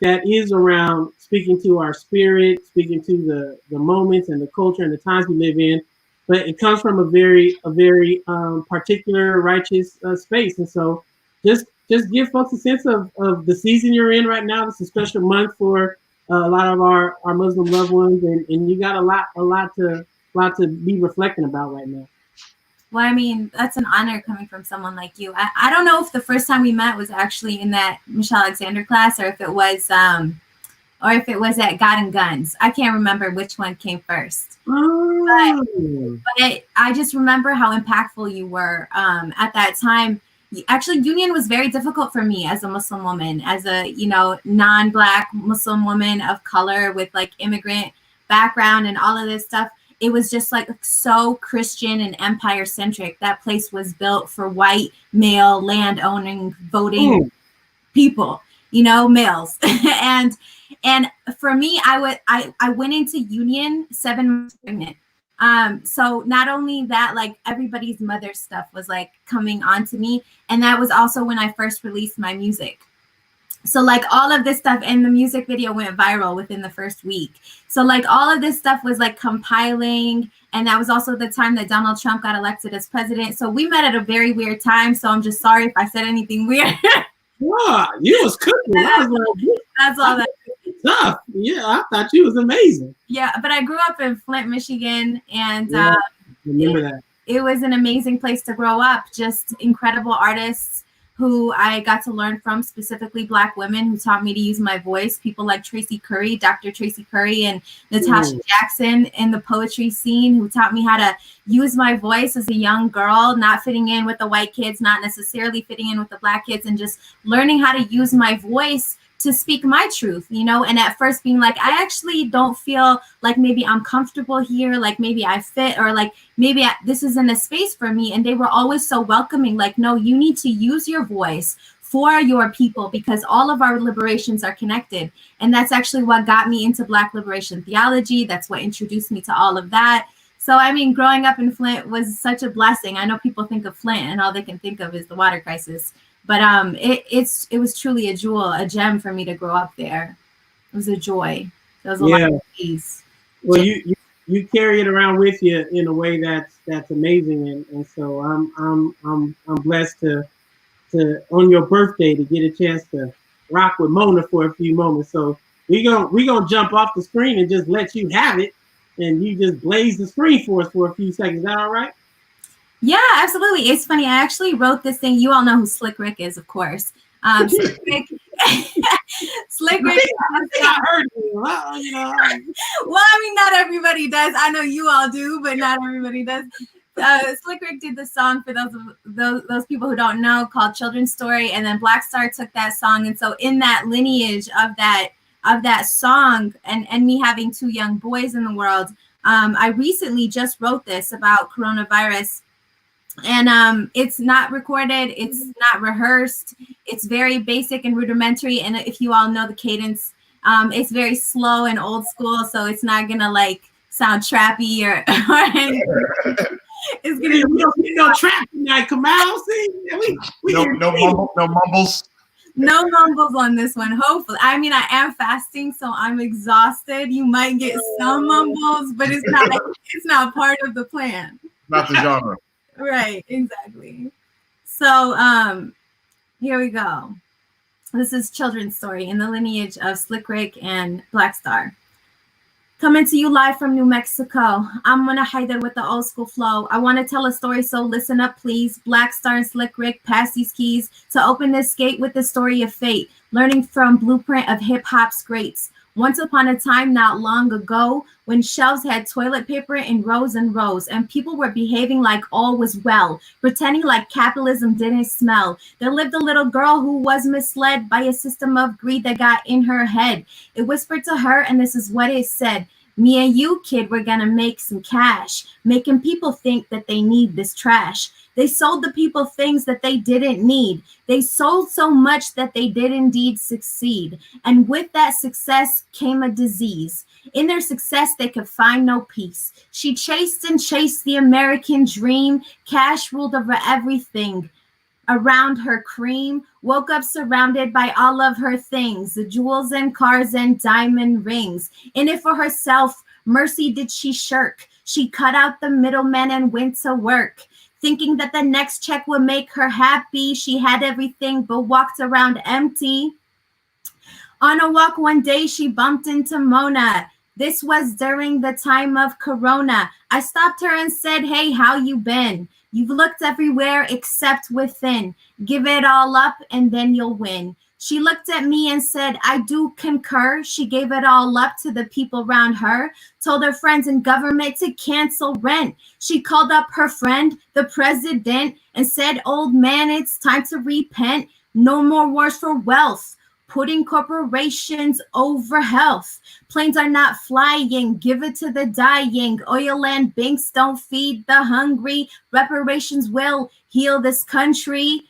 that is around speaking to our spirit, speaking to the moments and the culture and the times we live in. But it comes from a very particular righteous space. And so just give folks a sense of the season you're in right now. This is a special month for a lot of our Muslim loved ones, and you got a lot to be reflecting about right now. Well, I mean, that's an honor coming from someone like you. I don't know if the first time we met was actually in that Michelle Alexander class, or if it was at God and Guns. I can't remember which one came first. But I just remember how impactful you were at that time. Actually, union was very difficult for me as a Muslim woman, as a non-Black Muslim woman of color with like immigrant background and all of this stuff. It was just like so Christian and empire centric. That place was built for white male land owning voting people, males. and for me, I went into union 7 months pregnant. So not only that, like everybody's mother stuff was like coming onto me. And that was also when I first released my music. So like all of this stuff, and the music video went viral within the first week. So like all of this stuff was like compiling. And that was also the time that Donald Trump got elected as president. So we met at a very weird time. So I'm just sorry if I said anything weird. Wow, you was cooking. I was like, that's all that. Tough. Yeah, I thought you was amazing. Yeah, but I grew up in Flint, Michigan, and remember that. It was an amazing place to grow up. Just incredible artists who I got to learn from, specifically Black women who taught me to use my voice. People like Tracy Curry, Dr. Tracy Curry, and Natasha Jackson in the poetry scene, who taught me how to use my voice as a young girl, not fitting in with the white kids, not necessarily fitting in with the Black kids, and just learning how to use my voice to speak my truth, and at first being like, I actually don't feel like maybe I'm comfortable here, like maybe I fit, or like maybe this isn't a space for me. And they were always so welcoming, like, no, you need to use your voice for your people, because all of our liberations are connected. And that's actually what got me into Black liberation theology. That's what introduced me to all of that. So, I mean, growing up in Flint was such a blessing. I know people think of Flint and all they can think of is the water crisis. But it was truly a jewel, a gem for me to grow up there. It was a joy. There was a lot of peace. Well, you carry it around with you in a way that's amazing, and so I'm blessed to on your birthday to get a chance to rock with Mona for a few moments. So we gonna jump off the screen and just let you have it, and you just blaze the screen for us for a few seconds. Is that all right? Yeah, absolutely. It's funny. I actually wrote this thing. You all know who Slick Rick is, of course. Slick Rick. Slick Rick. I heard you. Well, I mean, not everybody does. I know you all do, but not everybody does. Slick Rick did the song for those people who don't know, called Children's Story, and then Black Star took that song. And so in that lineage of that song, and me having 2 young boys in the world, I recently just wrote this about coronavirus. And it's not recorded, it's not rehearsed, it's very basic and rudimentary. And if you all know the cadence, it's very slow and old school, so it's not gonna like sound trappy or anything. It's gonna be we don't get no trap tonight, Kamal. See, No mumbles. no mumbles on this one. Hopefully, I mean, I am fasting, so I'm exhausted. You might get some mumbles, but it's not part of the plan. Not the genre. Right, exactly. So, here we go. This is children's story in the lineage of Slick Rick and Black Star. Coming to you live from New Mexico. I'm Mona Haider with the old school flow. I want to tell a story, so listen up, please. Black Star and Slick Rick pass these keys to open this gate with the story of fate, learning from blueprint of hip hop's greats. Once upon a time, not long ago, when shelves had toilet paper in rows and rows, and people were behaving like all was well, pretending like capitalism didn't smell, there lived a little girl who was misled by a system of greed that got in her head. It whispered to her, and this is what it said. Me and you, kid, we're gonna make some cash, making people think that they need this trash. They sold the people things that they didn't need. They sold so much that they did indeed succeed. And with that success came a disease. In their success, they could find no peace. She chased and chased the American dream. Cash ruled over everything around her cream. Woke up surrounded by all of her things, the jewels and cars and diamond rings. In it for herself, mercy did she shirk. She cut out the middleman and went to work. Thinking that the next check would make her happy, she had everything but walked around empty. On a walk one day, she bumped into Mona. This was during the time of Corona. I stopped her and said, hey, how you been? You've looked everywhere except within. Give it all up and then you'll win. She looked at me and said, I do concur. She gave it all up to the people around her, told her friends in government to cancel rent. She called up her friend, the president, and said, old man, it's time to repent. No more wars for wealth, putting corporations over health. Planes are not flying, give it to the dying. Oil and banks don't feed the hungry. Reparations will heal this country.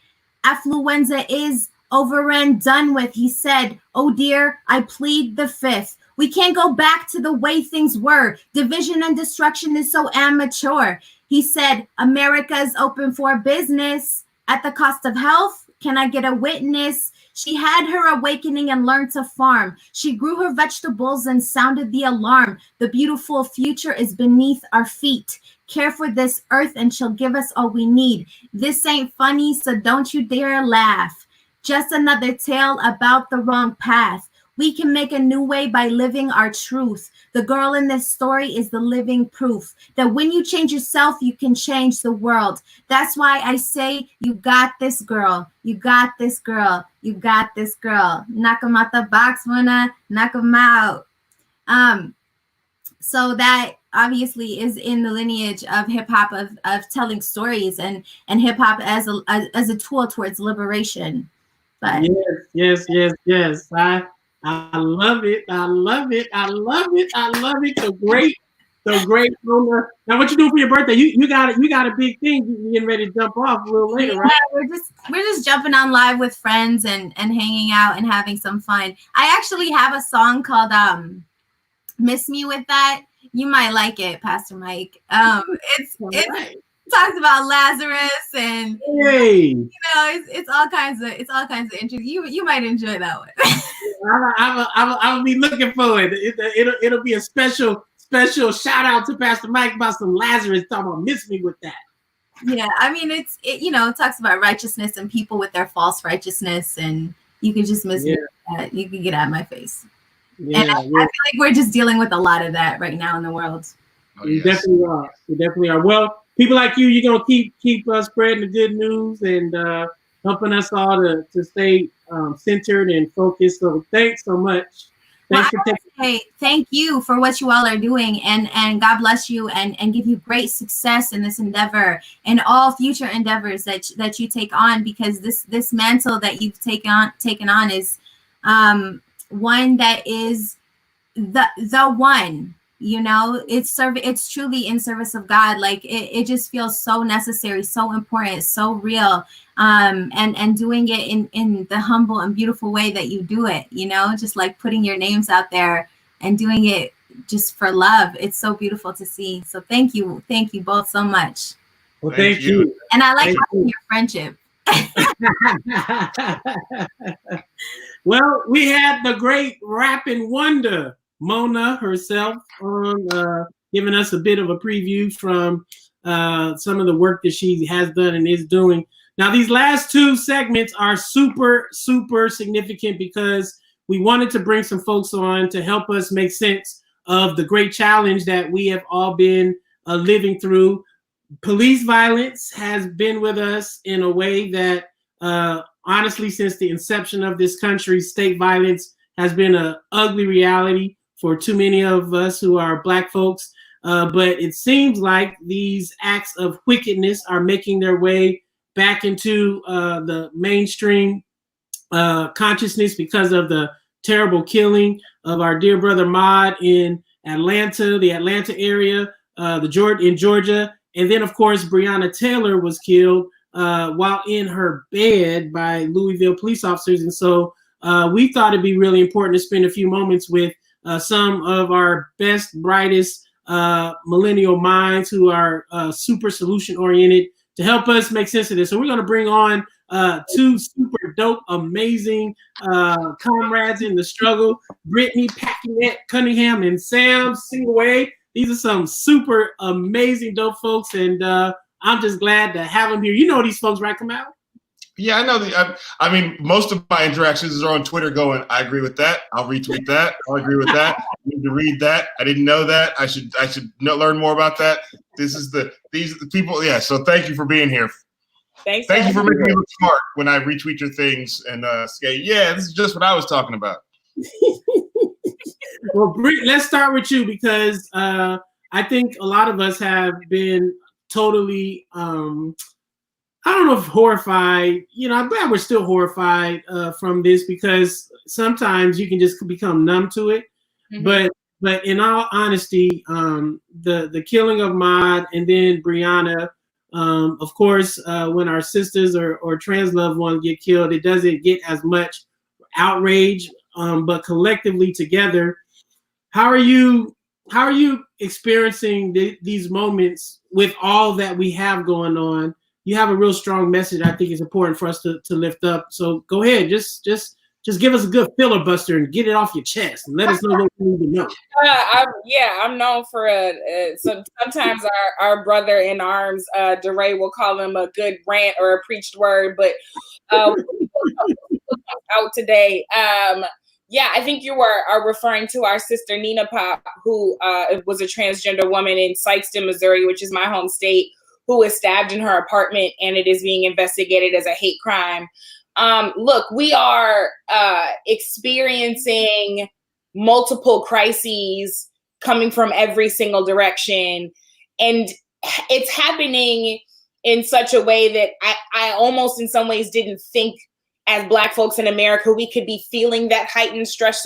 Affluenza is over and done with, he said. Oh dear, I plead the fifth. We can't go back to the way things were. Division and destruction is so amateur. He said, America is open for business. At the cost of health, can I get a witness? She had her awakening and learned to farm. She grew her vegetables and sounded the alarm. The beautiful future is beneath our feet. Care for this earth and she'll give us all we need. This ain't funny, so don't you dare laugh. Just another tale about the wrong path. We can make a new way by living our truth. The girl in this story is the living proof that when you change yourself, you can change the world. That's why I say, you got this, girl. You got this, girl. You got this, girl. Knock 'em out the box, Mona. Knock 'em out. So that obviously is in the lineage of hip hop of telling stories and hip hop as a tool towards liberation. But yes. I love it. I love it. I love it. I love it. So great. Mona. Now, what you doing for your birthday? You got a big thing. You getting ready to jump off a little later, right? We're just jumping on live with friends and hanging out and having some fun. I actually have a song called "Miss Me" with that. You might like it, Pastor Mike. It's right. Talks about Lazarus and it's all kinds of interest. You might enjoy that one. I'll be looking for it. It'll be a special shout out to Pastor Mike about some Lazarus. Talking about miss me with that. Yeah, I mean it talks about righteousness and people with their false righteousness, and you can just miss me with that. You can get out of my face. Yeah, and I feel like we're just dealing with a lot of that right now in the world. Oh, yes. We definitely are. Well, people like you, you're gonna keep us spreading the good news and helping us all to stay centered and focused. So thanks so much. Thank you for what you all are doing, and God bless you and give you great success in this endeavor and all future endeavors that you take on, because this mantle that you've taken on is one that is the one. It's truly in service of God. Like it just feels so necessary, so important, so real. And doing it in the humble and beautiful way that you do it, just like putting your names out there and doing it just for love. It's so beautiful to see. So thank you both so much. Well, thank you. And I like having your friendship. Well, we had the great rapping wonder, Mona herself, on giving us a bit of a preview from some of the work that she has done and is doing. Now, these last two segments are super, super significant because we wanted to bring some folks on to help us make sense of the great challenge that we have all been living through. Police violence has been with us in a way that honestly, since the inception of this country, state violence has been an ugly reality for too many of us who are Black folks. But it seems like these acts of wickedness are making their way back into the mainstream consciousness because of the terrible killing of our dear brother Ahmaud in Atlanta, the Atlanta area, in Georgia. And then, of course, Breonna Taylor was killed while in her bed by Louisville police officers. And so we thought it'd be really important to spend a few moments with some of our best, brightest millennial minds who are super solution oriented to help us make sense of this. So we're going to bring on two super dope, amazing comrades in the struggle, Brittany, Cunningham, and Sam Singh. These are some super amazing dope folks, and I'm just glad to have them here. You know these folks, right, Kamal? Yeah, I know. I mean, most of my interactions are on Twitter going, I agree with that. I'll retweet that. I'll agree with that. I need to read that. I didn't know that. I should learn more about that. These are the people. Yeah. So thank you for being here. Thank you for making me look smart when I retweet your things and say, yeah, this is just what I was talking about. Well, Britt, let's start with you because I think a lot of us have been totally, I don't know if horrified, I'm glad we're still horrified from this because sometimes you can just become numb to it. Mm-hmm. But in all honesty, the killing of Ahmaud and then Breonna, of course, when our sisters or trans loved ones get killed, it doesn't get as much outrage, but collectively together, how are you experiencing these moments with all that we have going on? You have a real strong message I think is important for us to lift up. So go ahead, just give us a good filibuster and get it off your chest and let us know what we need to know. I'm known for sometimes our brother in arms, DeRay, will call him a good rant or a preached word, but out today. I think you are referring to our sister Nina Pop, who was a transgender woman in Sikeston, Missouri, which is my home state, who was stabbed in her apartment, and it is being investigated as a hate crime. Look, we are experiencing multiple crises coming from every single direction, and it's happening in such a way that I almost in some ways didn't think as Black folks in America we could be feeling that heightened stress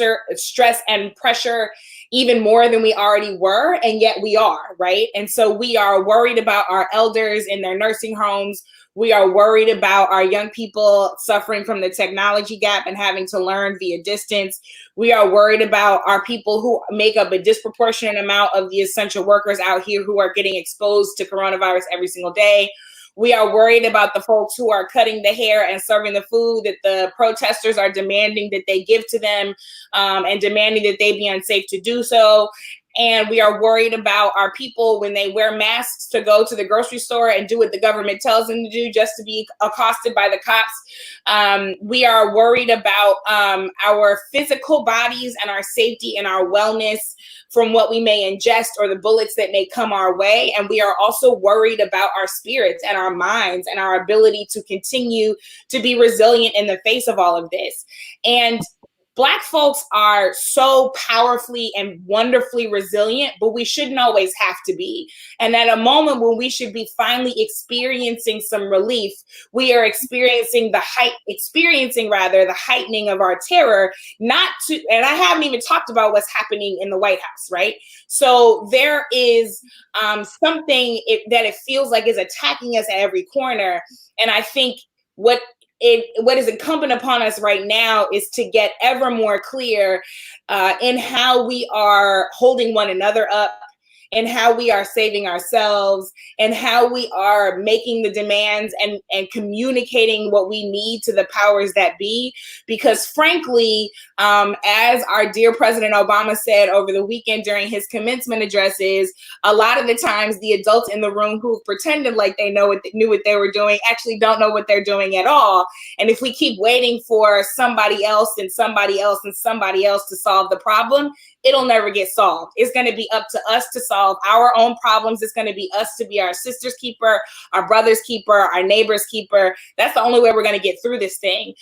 and pressure even more than we already were, and yet we are, right? And so we are worried about our elders in their nursing homes. We are worried about our young people suffering from the technology gap and having to learn via distance. We are worried about our people who make up a disproportionate amount of the essential workers out here who are getting exposed to coronavirus every single day. We are worried about the folks who are cutting the hair and serving the food that the protesters are demanding that they give to them, and demanding that they be unsafe to do so. And we are worried about our people when they wear masks to go to the grocery store and do what the government tells them to do just to be accosted by the cops. We are worried about our physical bodies and our safety and our wellness from what we may ingest or the bullets that may come our way. And we are also worried about our spirits and our minds and our ability to continue to be resilient in the face of all of this. And Black folks are so powerfully and wonderfully resilient, but we shouldn't always have to be. And at a moment when we should be finally experiencing some relief, we are experiencing the heightening of our terror, and I haven't even talked about what's happening in the White House, right? So there is something that it feels like is attacking us at every corner. And I think what is incumbent upon us right now is to get ever more clear in how we are holding one another up, in how we are saving ourselves and how we are making the demands and communicating what we need to the powers that be. Because frankly, as our dear President Obama said over the weekend during his commencement addresses, a lot of the times the adults in the room who pretended like they knew what they were doing actually don't know what they're doing at all. And if we keep waiting for somebody else and somebody else and somebody else to solve the problem, it'll never get solved. It's going to be up to us to solve our own problems. It's going to be us to be our sister's keeper, our brother's keeper, our neighbor's keeper. That's the only way we're going to get through this thing.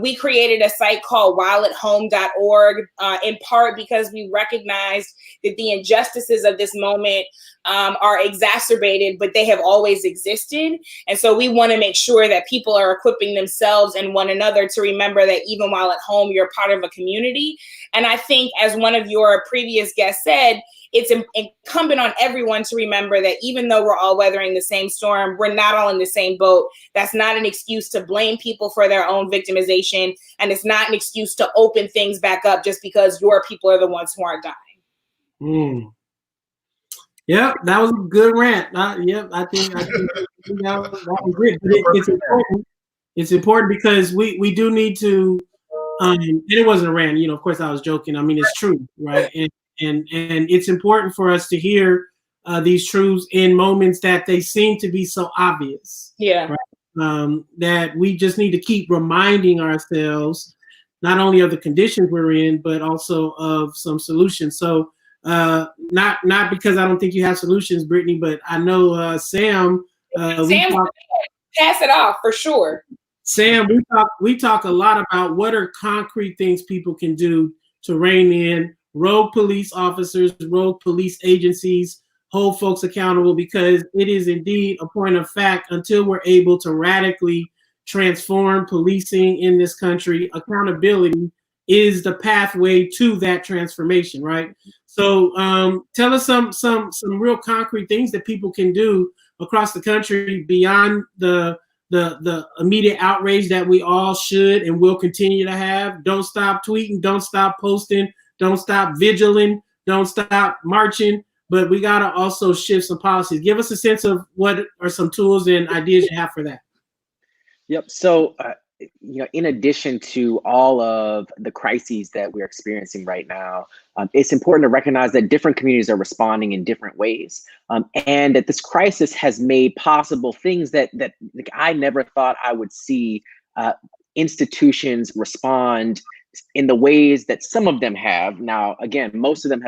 We created a site called whileathome.org, in part because we recognized that the injustices of this moment are exacerbated, but they have always existed. And so we want to make sure that people are equipping themselves and one another to remember that even while at home, you're part of a community. And I think, as one of your previous guests said, it's incumbent on everyone to remember that even though we're all weathering the same storm, we're not all in the same boat. That's not an excuse to blame people for their own victimization. And it's not an excuse to open things back up just because your people are the ones who aren't dying. Yeah, that was a good rant. I think that was great. But it's important. It's important because we do need to. And it wasn't a rant, of course I was joking. I mean, it's true, right? And it's important for us to hear these truths in moments that they seem to be so obvious. Yeah. Right? That we just need to keep reminding ourselves not only of the conditions we're in, but also of some solutions. So not because I don't think you have solutions, Brittany, but I know Sam. Pass it off for sure. Sam, we talk a lot about what are concrete things people can do to rein in rogue police officers, rogue police agencies, hold folks accountable, because it is indeed a point of fact, until we're able to radically transform policing in this country, accountability is the pathway to that transformation, right? So tell us some real concrete things that people can do across the country beyond the immediate outrage that we all should and will continue to have. Don't stop tweeting, don't stop posting, don't stop vigiling, don't stop marching, but we got to also shift some policies. Give us a sense of what are some tools and ideas you have for that. Yep. So, in addition to all of the crises that we're experiencing right now, it's important to recognize that different communities are responding in different ways, and that this crisis has made possible things that I never thought I would see institutions respond in the ways that some of them have. Now, again, most of them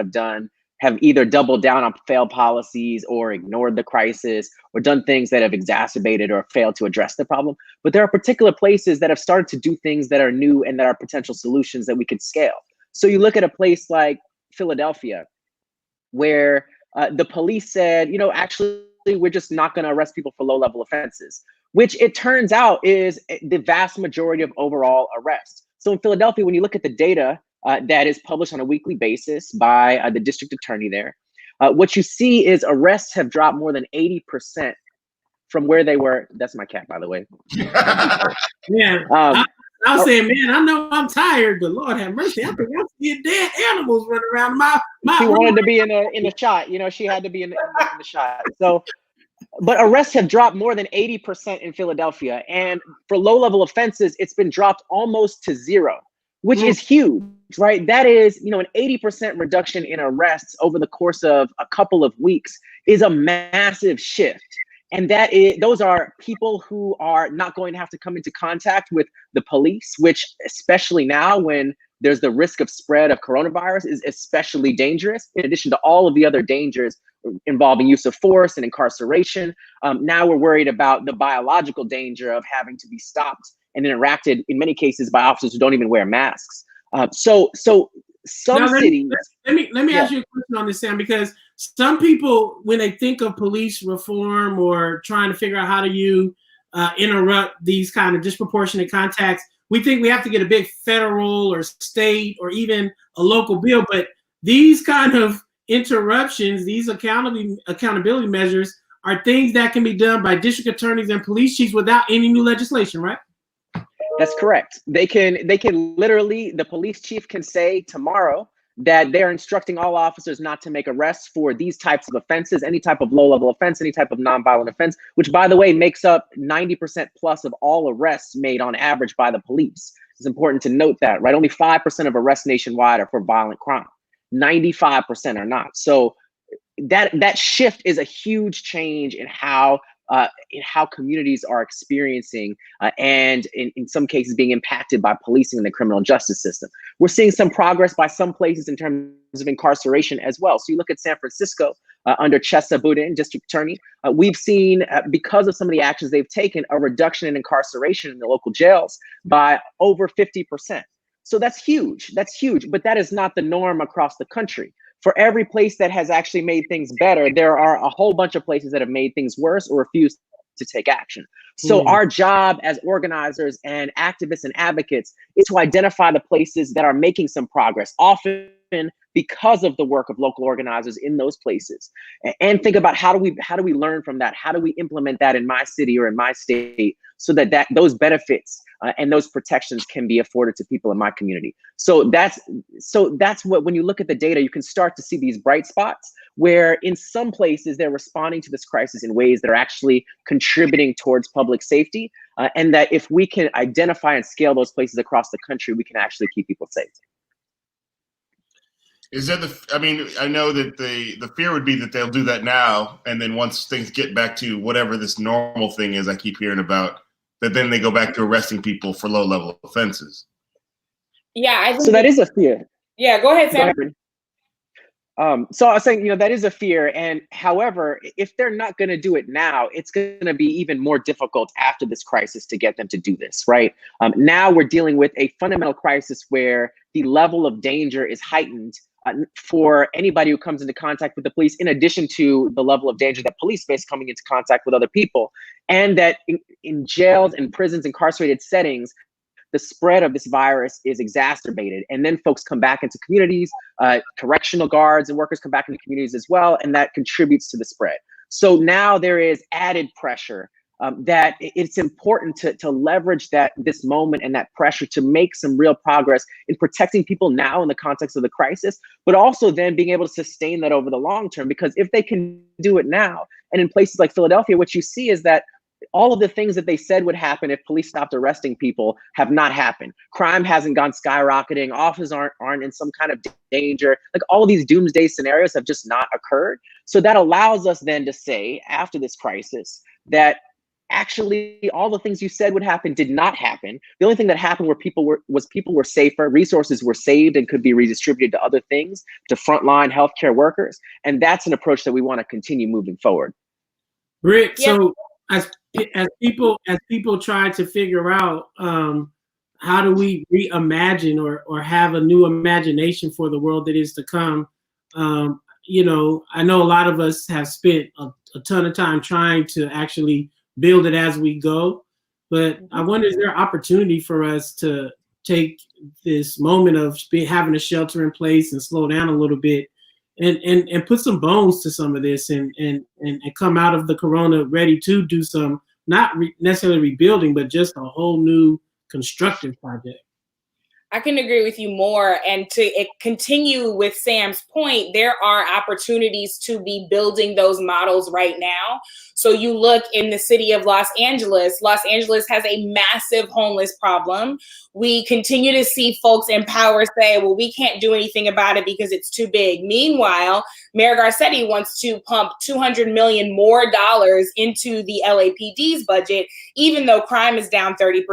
have either doubled down on failed policies or ignored the crisis or done things that have exacerbated or failed to address the problem. But there are particular places that have started to do things that are new and that are potential solutions that we could scale. So you look at a place like Philadelphia, where the police said, actually, we're just not going to arrest people for low-level offenses, which it turns out is the vast majority of overall arrests. So in Philadelphia, when you look at the data that is published on a weekly basis by the district attorney there, what you see is arrests have dropped more than 80% from where they were. That's my cat, by the way. Yeah, I was saying, man, I know I'm tired, but Lord have mercy, I think I'm seeing dead animals running around my. She wanted to be in the shot. She had to be in the shot. So, but arrests have dropped more than 80% in Philadelphia, and for low-level offenses, it's been dropped almost to zero, which is huge, right? That is, an 80% reduction in arrests over the course of a couple of weeks is a massive shift. And those are people who are not going to have to come into contact with the police, which especially now when there's the risk of spread of coronavirus is especially dangerous, in addition to all of the other dangers involving use of force and incarceration. Now we're worried about the biological danger of having to be stopped and interacted in many cases by officers who don't even wear masks. So some cities. Let me ask you a question on this, Sam, because some people, when they think of police reform or trying to figure out how do you interrupt these kind of disproportionate contacts, we think we have to get a big federal or state or even a local bill. But these kind of interruptions, these accountability measures, are things that can be done by district attorneys and police chiefs without any new legislation, right? That's correct. They can literally, the police chief can say tomorrow that they're instructing all officers not to make arrests for these types of offenses, any type of low-level offense, any type of nonviolent offense, which, by the way, makes up 90% plus of all arrests made on average by the police. It's important to note that, right? Only 5% of arrests nationwide are for violent crime. 95% are not. So that shift is a huge change in how communities are experiencing and in some cases being impacted by policing and the criminal justice system. We're seeing some progress by some places in terms of incarceration as well. So you look at San Francisco under Chesa Boudin, district attorney, we've seen, because of some of the actions they've taken, a reduction in incarceration in the local jails by over 50%. So that's huge. That's huge. But that is not the norm across the country. For every place that has actually made things better, there are a whole bunch of places that have made things worse or refused to take action. So our job as organizers and activists and advocates is to identify the places that are making some progress, often because of the work of local organizers in those places, and think about how do we learn from that? How do we implement that in my city or in my state so that those benefits and those protections can be afforded to people in my community? So that's what, when you look at the data, you can start to see these bright spots where in some places they're responding to this crisis in ways that are actually contributing towards public safety, and that if we can identify and scale those places across the country, we can actually keep people safe. Is that I know that the fear would be that they'll do that now, and then once things get back to whatever this normal thing is I keep hearing about, that then they go back to arresting people for low-level offenses. Yeah, I think so that is a fear. Yeah, go ahead, Sam. So I was saying, that is a fear. And however, if they're not going to do it now, it's going to be even more difficult after this crisis to get them to do this, right? Now we're dealing with a fundamental crisis where the level of danger is heightened for anybody who comes into contact with the police, in addition to the level of danger that police face coming into contact with other people. And that in jails and prisons, incarcerated settings, the spread of this virus is exacerbated. And then folks come back into communities, correctional guards and workers come back into communities as well, and that contributes to the spread. So now there is added pressure that it's important to leverage this moment and that pressure to make some real progress in protecting people now in the context of the crisis, but also then being able to sustain that over the long term. Because if they can do it now, and in places like Philadelphia, what you see is that all of the things that they said would happen if police stopped arresting people have not happened. Crime hasn't gone skyrocketing. Officers aren't in some kind of danger. Like, all of these doomsday scenarios have just not occurred. So that allows us then to say, after this crisis, that actually all the things you said would happen did not happen. The only thing that happened where people were safer, resources were saved and could be redistributed to other things, to frontline healthcare workers. And that's an approach that we want to continue moving forward. Rick, so as people try to figure out how do we reimagine or have a new imagination for the world that is to come, I know a lot of us have spent a ton of time trying to actually build it as we go, but I wonder, is there opportunity for us to take this moment of having a shelter in place and slow down a little bit and put some bones to some of this and come out of the corona ready to do some, not necessarily rebuilding, but just a whole new constructive project? I can agree with you more. And to continue with Sam's point, there are opportunities to be building those models right now. So you look in the city of Los Angeles. Los Angeles has a massive homeless problem. We continue to see folks in power say, well, we can't do anything about it because it's too big. Meanwhile, Mayor Garcetti wants to pump $200 million more into the LAPD's budget, even though crime is down 30%.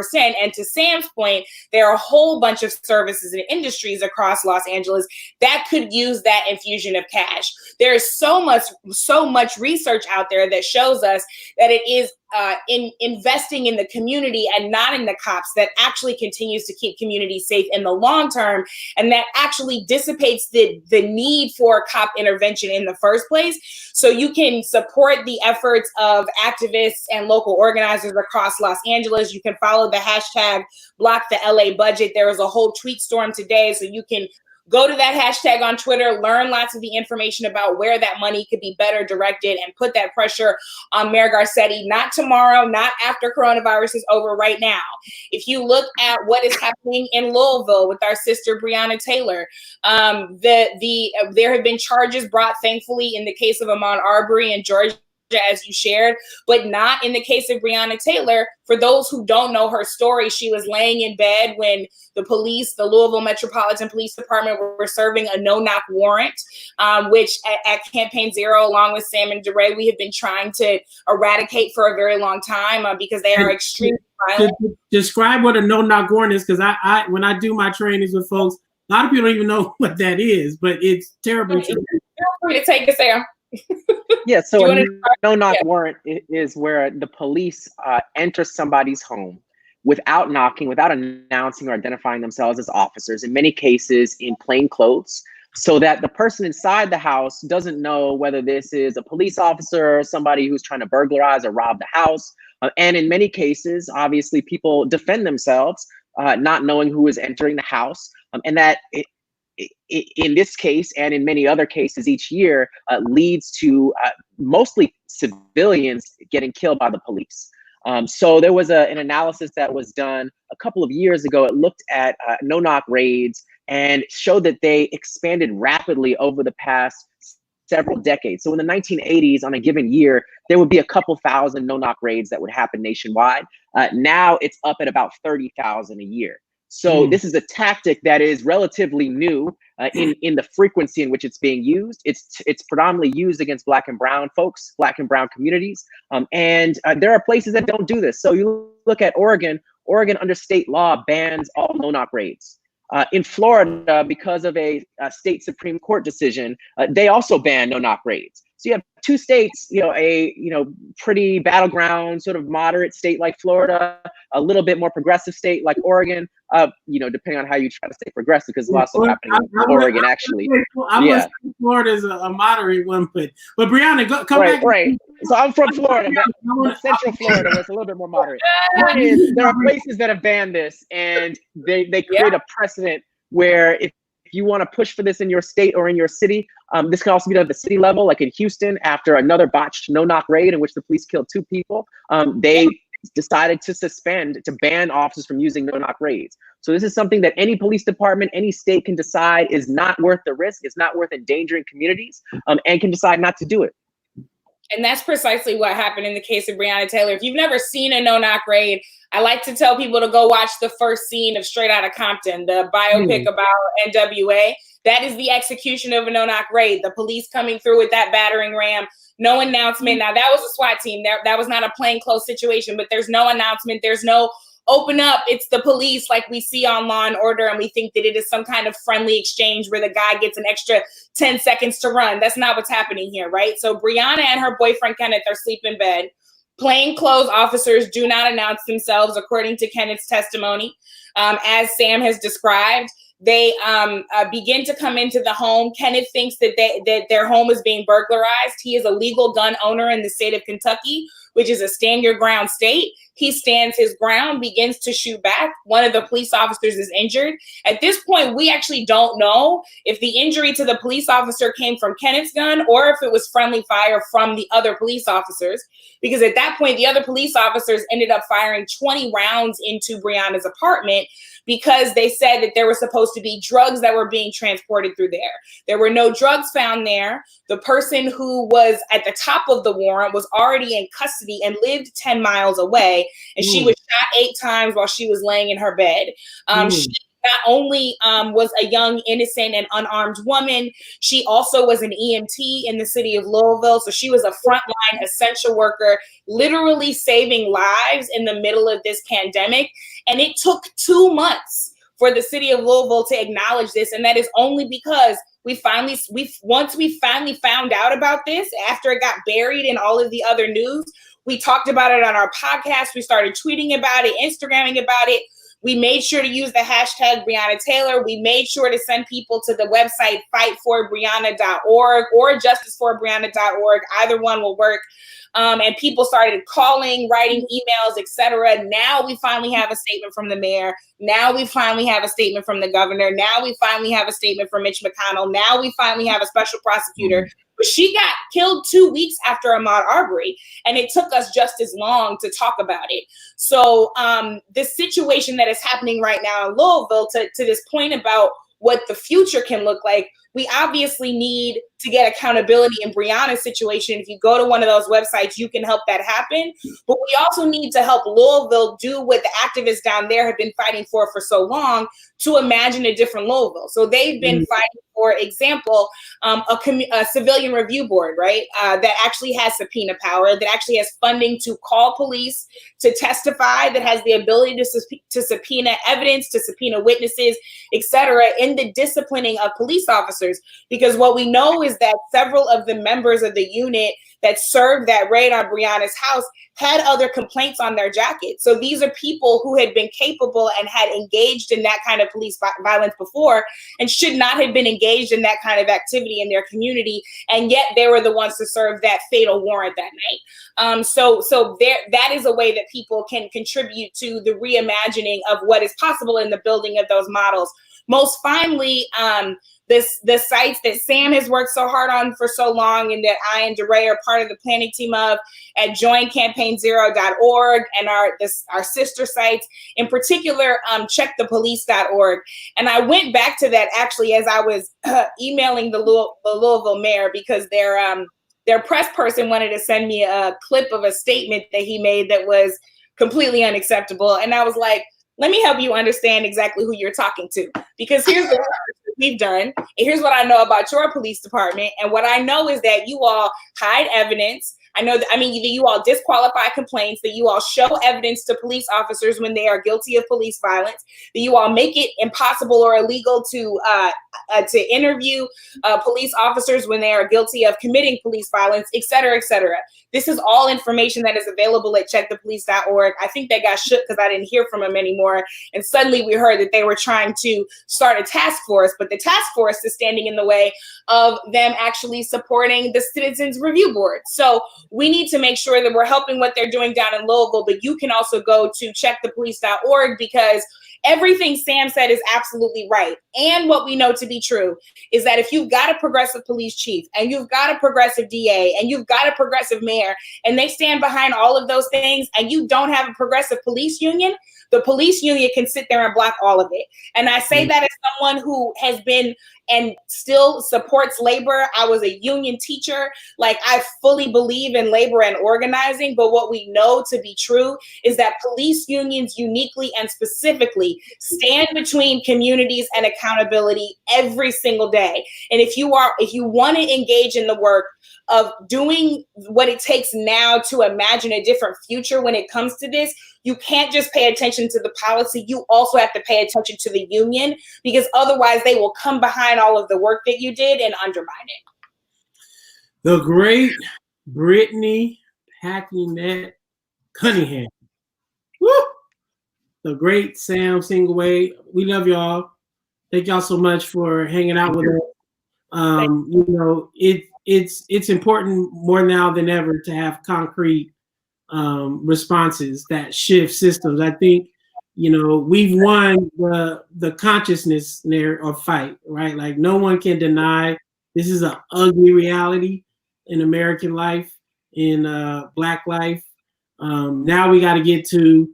And to Sam's point, there are a whole bunch of services and industries across Los Angeles that could use that infusion of cash. There is so much research out there that shows us that it is in investing in the community and not in the cops that actually continues to keep communities safe in the long term, and that actually dissipates the need for cop intervention in the first place. So you can support the efforts of activists and local organizers across Los Angeles. You can follow the hashtag Block the LA Budget. There was a whole tweet storm today, so you can Go to that hashtag on Twitter, learn lots of the information about where that money could be better directed, and put that pressure on Mayor Garcetti, not tomorrow, not after coronavirus is over, right now. If you look at what is happening in Louisville with our sister Breonna Taylor, there have been charges brought, thankfully, in the case of Ahmaud Arbery in Georgia, as you shared, but not in the case of Breonna Taylor. For those who don't know her story, she was laying in bed when the police, the Louisville Metropolitan Police Department, were serving a no-knock warrant, which at Campaign Zero, along with Sam and DeRay, we have been trying to eradicate for a very long time because they are extremely violent. Describe what a no-knock warrant is, because I when I do my trainings with folks, a lot of people don't even know what that is, but it's terribly true. Feel free to take it, Sam. Yeah, so a no-knock warrant is where the police enter somebody's home without knocking, without announcing or identifying themselves as officers, in many cases in plain clothes, so that the person inside the house doesn't know whether this is a police officer or somebody who's trying to burglarize or rob the house. And in many cases, obviously, people defend themselves, not knowing who is entering the house, and that in this case and in many other cases each year leads to mostly civilians getting killed by the police. So there was an analysis that was done a couple of years ago. It looked at no-knock raids and showed that they expanded rapidly over the past several decades. So in the 1980s, on a given year, there would be a couple thousand no-knock raids that would happen nationwide. Now it's up at about 30,000 a year. So this is a tactic that is relatively new in the frequency in which it's being used. It's predominantly used against Black and brown folks, Black and brown communities. And there are places that don't do this. So you look at Oregon under state law bans all no-knock raids. In Florida, because of a state Supreme Court decision, they also ban no-knock raids. So you have two states, a pretty battleground, sort of moderate state like Florida, a little bit more progressive state like Oregon, depending on how you try to stay progressive, because a lot of stuff happening in Oregon, actually. I was Florida is a moderate one, but Brianna, come back. Right. So I'm from Florida, but Central Florida, where it's a little bit more moderate. Point is, there are places that have banned this, and they create a precedent where if you want to push for this in your state or in your city, this can also be done at the city level, like in Houston, after another botched no-knock raid in which the police killed 2 people. They decided to ban officers from using no-knock raids. So this is something that any police department, any state can decide is not worth the risk, it's not worth endangering communities, and can decide not to do it. And that's precisely what happened in the case of Breonna Taylor. If you've never seen a no-knock raid, I like to tell people to go watch the first scene of Straight Outta Compton, the biopic about NWA. That is the execution of a no-knock raid. The police coming through with that battering ram, no announcement. Now, that was a SWAT team. That was not a plainclothes situation, but there's no announcement. There's no open up. It's the police like we see on Law and Order, and we think that it is some kind of friendly exchange where the guy gets an extra 10 seconds to run. That's not what's happening here, right? So Breonna and her boyfriend, Kenneth, are asleep in bed. Plainclothes officers do not announce themselves, according to Kenneth's testimony. As Sam has described, they begin to come into the home. Kenneth thinks that their home is being burglarized. He is a legal gun owner in the state of Kentucky, which is a stand your ground state. He stands his ground, begins to shoot back. One of the police officers is injured. At this point, we actually don't know if the injury to the police officer came from Kenneth's gun or if it was friendly fire from the other police officers. Because at that point, the other police officers ended up firing 20 rounds into Breonna's apartment because they said that there were supposed to be drugs that were being transported through there. There were no drugs found there. The person who was at the top of the warrant was already in custody and lived 10 miles away. And she was shot 8 times while she was laying in her bed. She not only was a young, innocent, and unarmed woman, she also was an EMT in the city of Louisville. So she was a frontline essential worker, literally saving lives in the middle of this pandemic. And it took 2 months for the city of Louisville to acknowledge this. And that is only because once we finally found out about this, after it got buried in all of the other news, we talked about it on our podcast. We started tweeting about it, Instagramming about it. We made sure to use the hashtag Breonna Taylor. We made sure to send people to the website fightforbreonna.org or justiceforbreonna.org. Either one will work. and people started calling, writing emails, etc. Now we finally have a statement from the mayor. Now we finally have a statement from the governor. Now we finally have a statement from Mitch McConnell. Now we finally have a special prosecutor. But she got killed 2 weeks after Ahmaud Arbery, and it took us just as long to talk about it. So the situation that is happening right now in Louisville, to this point about what the future can look like, we obviously need to get accountability in Breonna's situation. If you go to one of those websites, you can help that happen. But we also need to help Louisville do what the activists down there have been fighting for so long, to imagine a different Louisville. So they've been fighting, for example, a civilian review board, right? That actually has subpoena power, that actually has funding to call police to testify, that has the ability to subpoena evidence, to subpoena witnesses, etc., in the disciplining of police officers. Because what we know is that several of the members of the unit that served that raid on Breonna's house had other complaints on their jacket. So these are people who had been capable and had engaged in that kind of police violence before, and should not have been engaged in that kind of activity in their community. And yet they were the ones to serve that fatal warrant that night. So that is a way that people can contribute to the reimagining of what is possible in the building of those models. Most finally, the sites that Sam has worked so hard on for so long, and that I and DeRay are part of the planning team of, at joincampaignzero.org, and our sister sites, in particular, checkthepolice.org. And I went back to that actually as I was emailing the Louisville mayor, because their press person wanted to send me a clip of a statement that he made that was completely unacceptable. And I was like, let me help you understand exactly who you're talking to, because here's the research we've done, and here's what I know about your police department. And what I know is that you all hide evidence. You all disqualify complaints, that you all show evidence to police officers when they are guilty of police violence, that you all make it impossible or illegal to interview police officers when they are guilty of committing police violence, et cetera, et cetera. This is all information that is available at checkthepolice.org. I think they got shook because I didn't hear from them anymore. And suddenly we heard that they were trying to start a task force, but the task force is standing in the way of them actually supporting the Citizens Review Board. So we need to make sure that we're helping what they're doing down in Louisville, but you can also go to checkthepolice.org, because everything Sam said is absolutely right. And what we know to be true is that if you've got a progressive police chief, and you've got a progressive DA, and you've got a progressive mayor, and they stand behind all of those things, and you don't have a progressive police union, the police union can sit there and block all of it. And I say that as someone who has been and still supports labor. I was a union teacher. Like, I fully believe in labor and organizing, but what we know to be true is that police unions uniquely and specifically stand between communities and accountability every single day. And if you want to engage in the work of doing what it takes now to imagine a different future when it comes to this, you can't just pay attention to the policy. You also have to pay attention to the union, because otherwise they will come behind all of the work that you did and undermine it. The great Brittany Packinette Cunningham. Woo! The great Sam Singh. We love y'all. Thank y'all so much for hanging out with us. It's important more now than ever to have concrete responses that shift systems. I think, we've won the consciousness there of fight, right? Like, no one can deny this is an ugly reality in American life, in Black life. Now we got to get to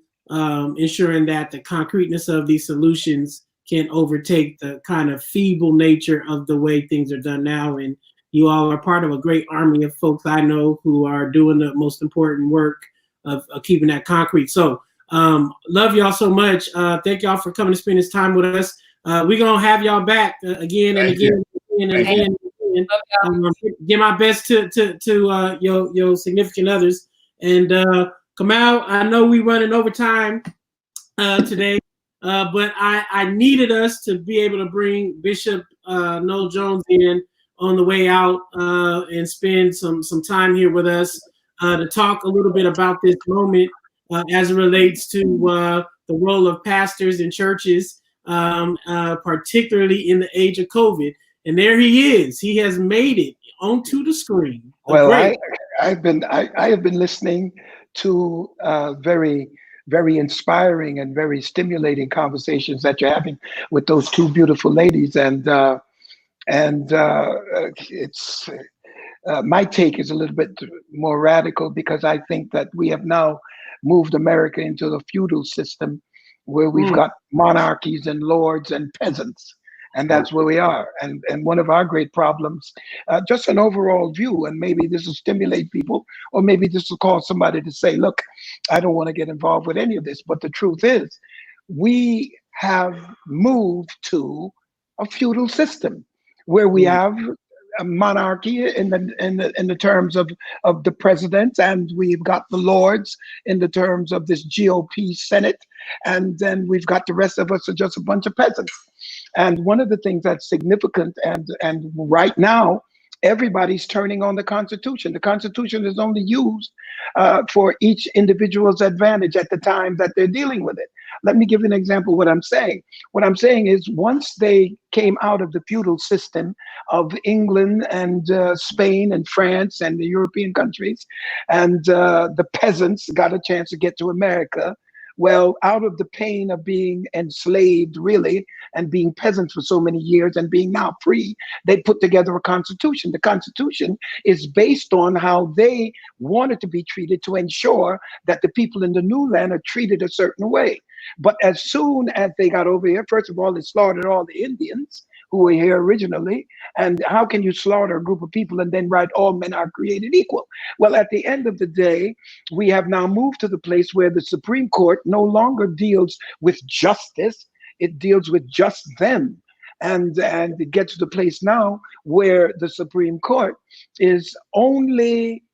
ensuring that the concreteness of these solutions can overtake the kind of feeble nature of the way things are done now. And you all are part of a great army of folks I know who are doing the most important work of keeping that concrete. So love y'all so much. Thank y'all for coming to spend this time with us. We're going to have y'all back again and again and again. Give my best to your significant others. And Kamal, I know we running overtime today, but I needed us to be able to bring Bishop Noel Jones in on the way out and spend some time here with us to talk a little bit about this moment as it relates to the role of pastors in churches, particularly in the age of COVID. And there he is. He has made it onto the screen. Well, I have been listening to very, very inspiring and very stimulating conversations that you're having with those two beautiful ladies, and it's my take is a little bit more radical, because I think that we have now moved America into the feudal system where we've got monarchies and lords and peasants. And that's where we are. And one of our great problems, just an overall view, and maybe this will stimulate people, or maybe this will cause somebody to say, look, I don't want to get involved with any of this. But the truth is, we have moved to a feudal system where we have a monarchy in the terms of the president, and we've got the lords in the terms of this GOP Senate, and then we've got the rest of us are just a bunch of peasants. And one of the things that's significant, and right now, everybody's turning on the Constitution. The Constitution is only used for each individual's advantage at the time that they're dealing with it. Let me give an example of what I'm saying. What I'm saying is, once they came out of the feudal system of England and Spain and France and the European countries, and the peasants got a chance to get to America, well, out of the pain of being enslaved, really, and being peasants for so many years and being now free, they put together a constitution. The constitution is based on how they wanted to be treated, to ensure that the people in the new land are treated a certain way. But as soon as they got over here, first of all, they slaughtered all the Indians who were here originally. And how can you slaughter a group of people and then write all men are created equal? Well, at the end of the day, we have now moved to the place where the Supreme Court no longer deals with justice, it deals with just them. And it gets to the place now where the Supreme Court is only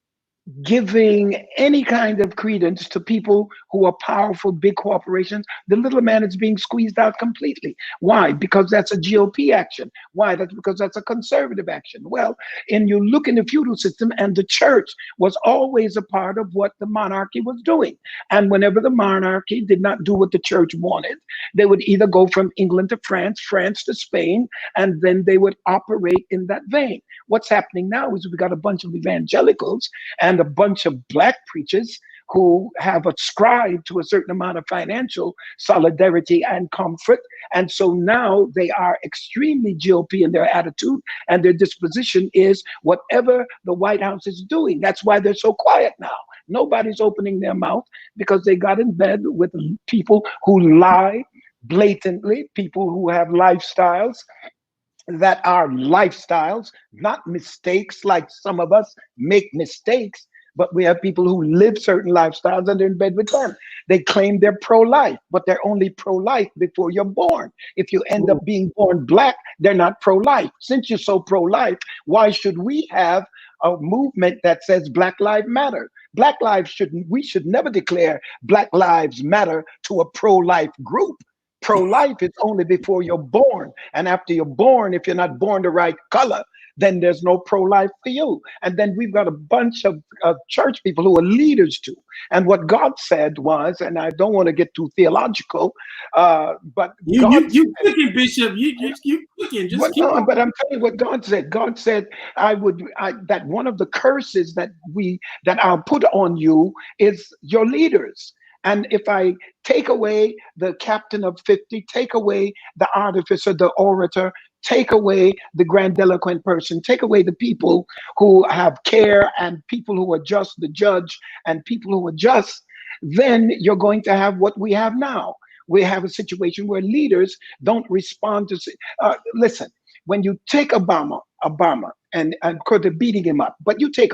giving any kind of credence to people who are powerful, big corporations. The little man is being squeezed out completely. Why? Because that's a GOP action. Why? That's because that's a conservative action. Well, and you look in the feudal system, and the church was always a part of what the monarchy was doing. And whenever the monarchy did not do what the church wanted, they would either go from England to France, France to Spain, and then they would operate in that vein. What's happening now is we got a bunch of evangelicals and a bunch of black preachers who have ascribed to a certain amount of financial solidarity and comfort. And so now they are extremely GOP in their attitude, and their disposition is whatever the White House is doing. That's why they're so quiet now. Nobody's opening their mouth, because they got in bed with people who lie blatantly, people who have lifestyles that are lifestyles, not mistakes like some of us make mistakes, but we have people who live certain lifestyles and they're in bed with them. They claim they're pro-life, but they're only pro-life before you're born. If you end up being born black, they're not pro-life. Since you're so pro-life, why should we have a movement that says Black Lives Matter? We should never declare Black Lives Matter to a pro-life group. Pro-life is only before you're born. And after you're born, if you're not born the right color, then there's no pro-life for you. And then we've got a bunch of church people who are leaders too. And what God said was, and I don't want to get too theological, but you cooking, Bishop. You cooking. Just keep but I'm telling you what God said. God said, that one of the curses that I'll put on you is your leaders. And if I take away the captain of 50, take away the artificer, the orator, take away the grandiloquent person, take away the people who have care and people who are just, the judge and people who are just, then you're going to have what we have now. We have a situation where leaders don't respond to, listen, when you take Obama, and they're beating him up, but you take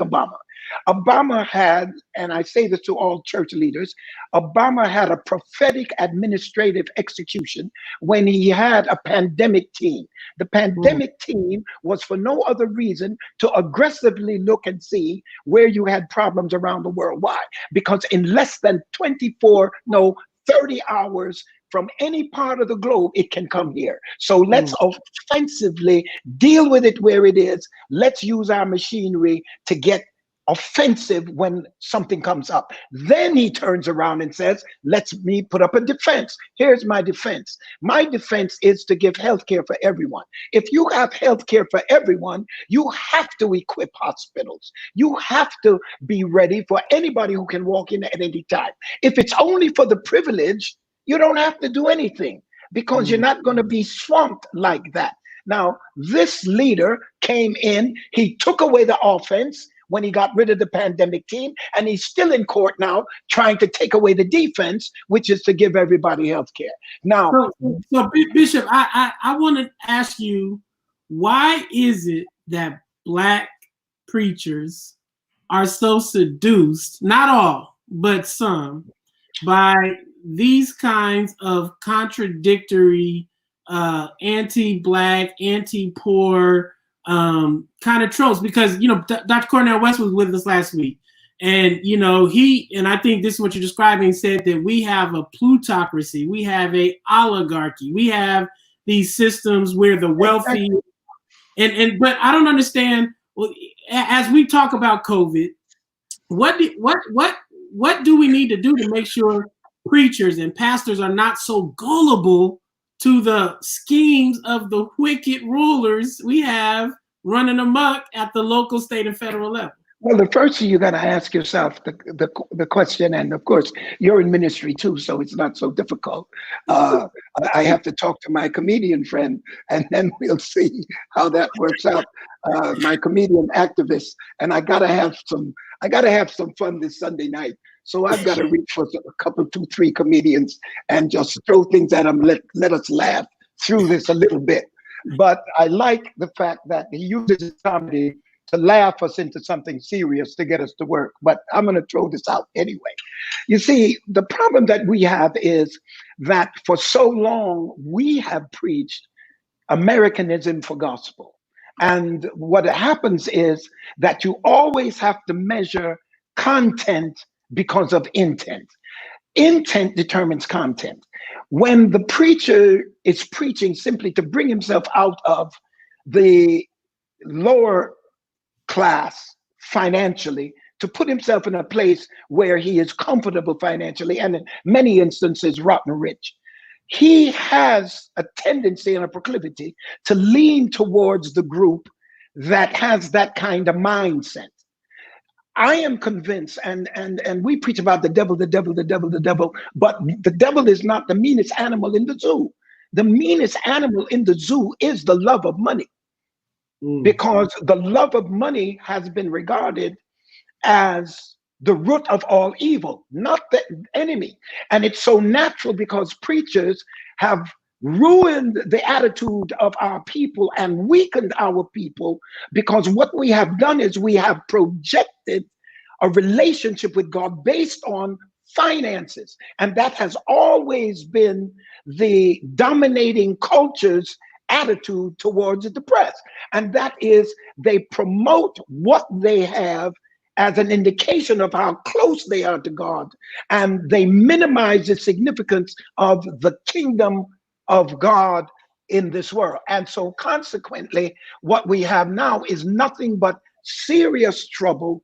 Obama had, and I say this to all church leaders, Obama had a prophetic administrative execution when he had a pandemic team. The pandemic team was for no other reason to aggressively look and see where you had problems around the world. Why? Because in less than 30 hours from any part of the globe, it can come here. So let's offensively deal with it where it is. Let's use our machinery to get offensive when something comes up. Then he turns around and says, let me put up a defense. Here's my defense. My defense is to give health care for everyone. If you have health care for everyone, you have to equip hospitals. You have to be ready for anybody who can walk in at any time. If it's only for the privileged, you don't have to do anything, because you're not going to be swamped like that. Now, this leader came in, he took away the offense when he got rid of the pandemic team, and he's still in court now trying to take away the defense, which is to give everybody health care. Now, so Bishop, I want to ask you, why is it that Black preachers are so seduced, not all, but some, by these kinds of contradictory, anti-Black, anti-poor kind of tropes? Because, you know, Dr. Cornel West was with us last week, and, you know, and I think this is what you're describing, said that we have a plutocracy, we have a oligarchy, we have these systems where the wealthy, but I don't understand, as we talk about COVID, what do we need to do to make sure preachers and pastors are not so gullible to the schemes of the wicked rulers we have running amok at the local, state, and federal level? Well, the first thing you got to ask yourself the question, and of course, you're in ministry too, so it's not so difficult. I have to talk to my comedian friend, and then we'll see how that works out. My comedian activist, and I gotta have some fun this Sunday night. So I've got to reach for a couple, 2, 3 comedians and just throw things at them. Let us laugh through this a little bit. But I like the fact that he uses comedy to laugh us into something serious to get us to work. But I'm going to throw this out anyway. You see, the problem that we have is that for so long, we have preached Americanism for gospel. And what happens is that you always have to measure content because of intent. Intent determines content. When the preacher is preaching simply to bring himself out of the lower class financially, to put himself in a place where he is comfortable financially, and in many instances rotten rich, he has a tendency and a proclivity to lean towards the group that has that kind of mindset. I am convinced, and we preach about the devil, but the devil is not the meanest animal in the zoo. The meanest animal in the zoo is the love of money, because the love of money has been regarded as the root of all evil, not the enemy. And it's so natural because preachers have ruined the attitude of our people and weakened our people, because what we have done is we have projected a relationship with God based on finances. And that has always been the dominating culture's attitude towards the press. And that is, they promote what they have as an indication of how close they are to God, and they minimize the significance of the kingdom of God in this world. And so consequently, what we have now is nothing but serious trouble,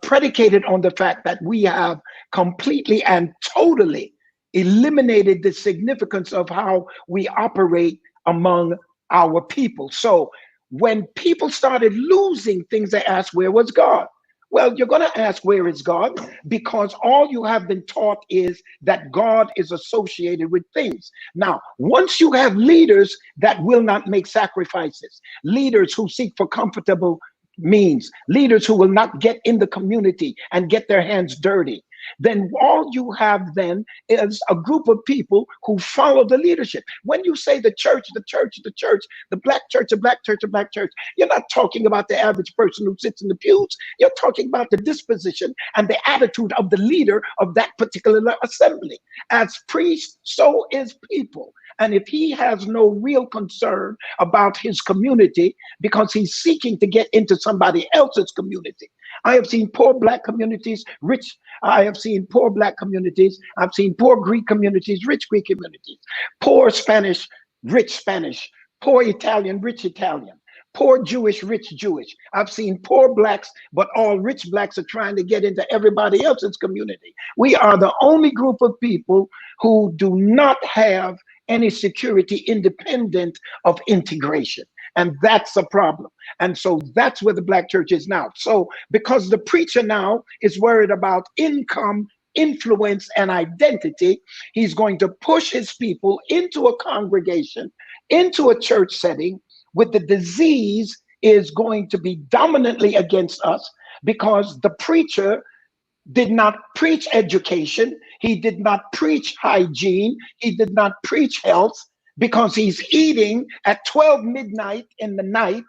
predicated on the fact that we have completely and totally eliminated the significance of how we operate among our people. So when people started losing things, they asked, where was God? Well, you're going to ask, where is God? Because all you have been taught is that God is associated with things. Now, once you have leaders that will not make sacrifices, leaders who seek for comfortable means, leaders who will not get in the community and get their hands dirty, then all you have then is a group of people who follow the leadership. When you say the church, the black church, the black church, you're not talking about the average person who sits in the pews. You're talking about the disposition and the attitude of the leader of that particular assembly. As priest, so is people. And if he has no real concern about his community because he's seeking to get into somebody else's community. I have seen poor black communities, rich. I have seen poor black communities. I've seen poor Greek communities, rich Greek communities, poor Spanish, rich Spanish, poor Italian, rich Italian, poor Jewish, rich Jewish. I've seen poor blacks, but all rich blacks are trying to get into everybody else's community. We are the only group of people who do not have any security independent of integration. And that's a problem. And so that's where the black church is now. So because the preacher now is worried about income, influence, and identity, he's going to push his people into a congregation, into a church setting, with the disease is going to be dominantly against us because the preacher did not preach education. He did not preach hygiene. He did not preach health because he's eating at 12 midnight in the night.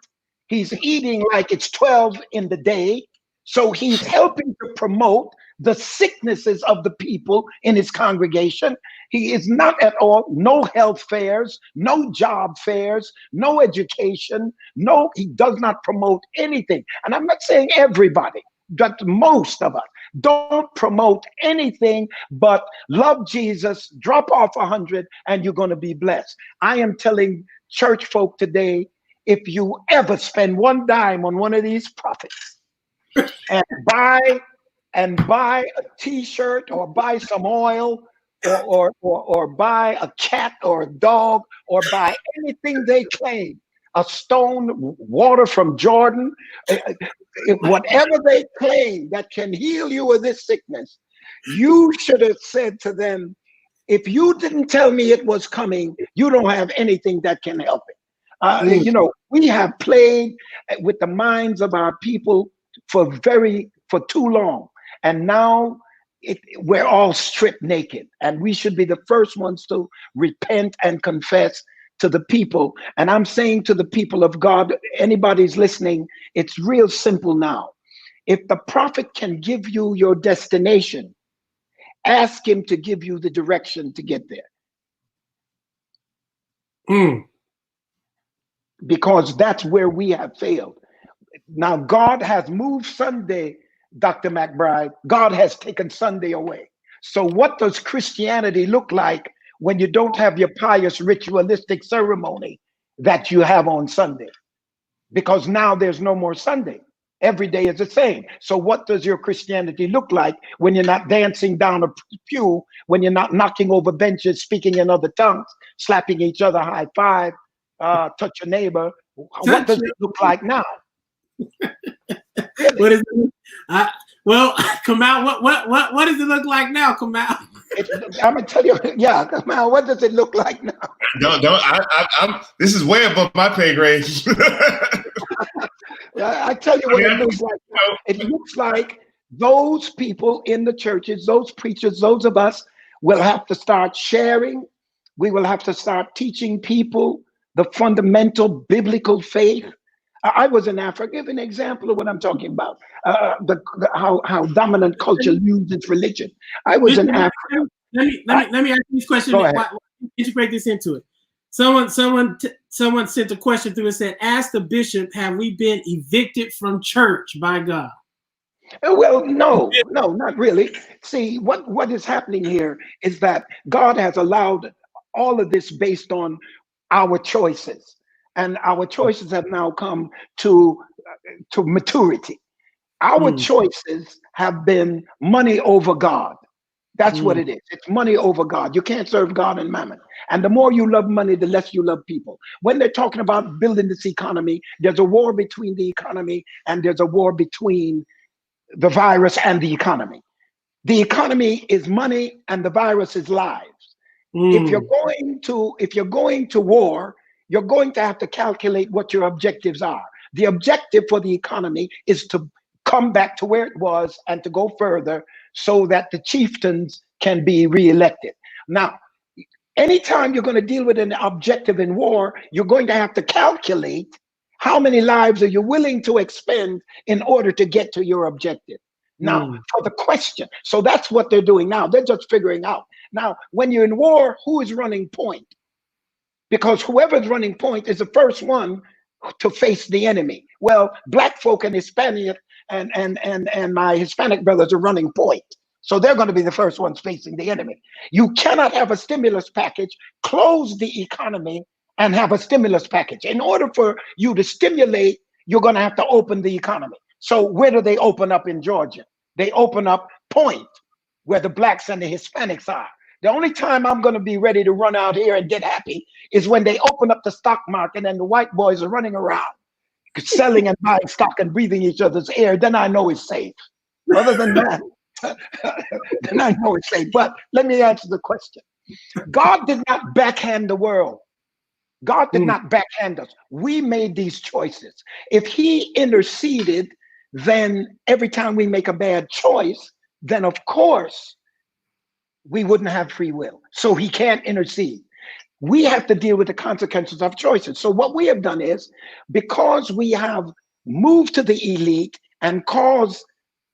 He's eating like it's 12 in the day. So he's helping to promote the sicknesses of the people in his congregation. He is not at all, no health fairs, no job fairs, no education, no, he does not promote anything. And I'm not saying everybody, but most of us don't promote anything but love Jesus, drop off 100, and you're going to be blessed. I am telling church folk today, if you ever spend one dime on one of these prophets and buy a t-shirt or buy some oil or buy a cat or a dog or buy anything they claim, a stone, water from Jordan, whatever they claim that can heal you of this sickness, you should have said to them, if you didn't tell me it was coming, you don't have anything that can help it. You know, we have played with the minds of our people for too long. And now we're all stripped naked, and we should be the first ones to repent and confess to the people. And I'm saying to the people of God, anybody's listening, it's real simple now. If the prophet can give you your destination, ask him to give you the direction to get there. Because that's where we have failed. Now, God has moved Sunday, Dr. McBride. God has taken Sunday away. So what does Christianity look like when you don't have your pious ritualistic ceremony that you have on Sunday? Because now there's no more Sunday. Every day is the same. So what does your Christianity look like when you're not dancing down a pew, when you're not knocking over benches, speaking in other tongues, slapping each other, high five, touch your neighbor? What does it look like now? Really? What is it? Well, Kamal, what does it look like now, Kamal? I'm gonna tell you, yeah, Kamal, what does it look like now? I'm this is way above my pay grade. I tell you what it looks like. It looks like those people in the churches, those preachers, those of us will have to start sharing. We will have to start teaching people the fundamental biblical faith. I was in Africa. Give an example of what I'm talking about. How dominant culture uses religion. I was in Africa. Let me ask you this question. Integrate this into it. Someone sent a question through and said, "Ask the bishop, have we been evicted from church by God?" Well, no, not really. See, what is happening here is that God has allowed all of this based on our choices. And our choices have now come to maturity. Our choices have been money over God. That's what it is. It's money over God. You can't serve God and mammon. And the more you love money, the less you love people. When they're talking about building this economy, there's a war between the economy and there's a war between the virus and the economy. The economy is money and the virus is lives. If you're going to war, you're going to have to calculate what your objectives are. The objective for the economy is to come back to where it was and to go further so that the chieftains can be reelected. Now, anytime you're going to deal with an objective in war, you're going to have to calculate how many lives are you willing to expend in order to get to your objective. Now, for the question, so that's what they're doing now. They're just figuring out. Now, when you're in war, who is running point? Because whoever's running point is the first one to face the enemy. Well, black folk and Hispanic and my Hispanic brothers are running point. So they're going to be the first ones facing the enemy. You cannot have a stimulus package, close the economy, and have a stimulus package. In order for you to stimulate, you're going to have to open the economy. So where do they open up in Georgia? They open up Point, where the blacks and the Hispanics are. The only time I'm going to be ready to run out here and get happy is when they open up the stock market and the white boys are running around selling and buying stock and breathing each other's air. Then I know it's safe. Other than that, then I know it's safe. But let me answer the question. God did not backhand the world. God did not backhand us. We made these choices. If he interceded, then every time we make a bad choice, then of course we wouldn't have free will. So he can't intercede. We have to deal with the consequences of choices. So what we have done is, because we have moved to the elite and caused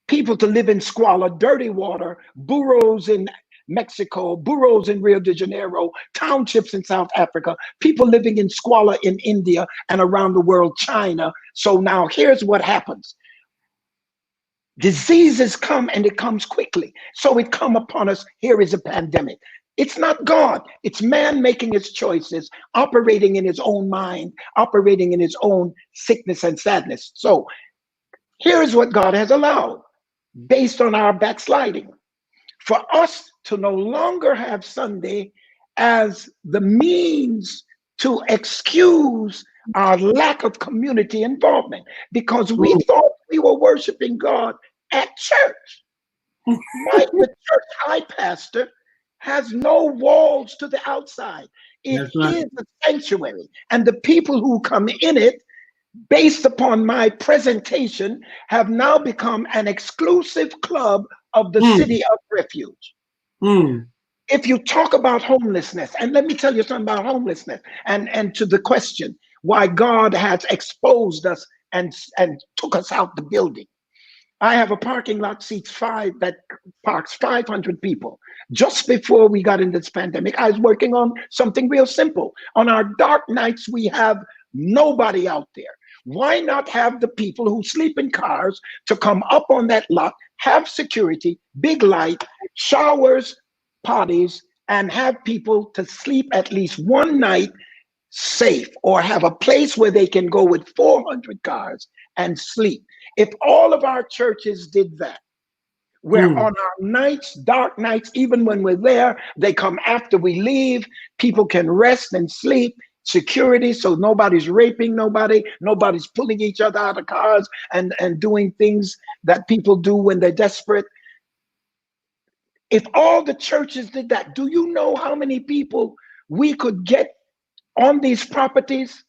people to live in squalor, dirty water, burros in Mexico, burros in Rio de Janeiro, townships in South Africa, people living in squalor in India and around the world, China. So now here's what happens. Diseases come and it comes quickly. So it come upon us. Here is a pandemic. It's not God. It's man making his choices, operating in his own mind, operating in his own sickness and sadness. So here's what God has allowed based on our backsliding. For us to no longer have Sunday as the means to excuse our lack of community involvement, because we thought we were worshiping God at church. The church I pastor has no walls to the outside. It is a sanctuary. And the people who come in it, based upon my presentation, have now become an exclusive club of the city of refuge. If you talk about homelessness, and let me tell you something about homelessness, and to the question why God has exposed us and took us out the building. I have a parking lot that parks 500 people. Just before we got into this pandemic, I was working on something real simple. On our dark nights, we have nobody out there. Why not have the people who sleep in cars to come up on that lot, have security, big light, showers, potties, and have people to sleep at least one night safe, or have a place where they can go with 400 cars and sleep. If all of our churches did that, where on our nights, dark nights, even when we're there, they come after we leave, people can rest and sleep, security, so nobody's raping nobody, nobody's pulling each other out of cars and doing things that people do when they're desperate. If all the churches did that, do you know how many people we could get on these properties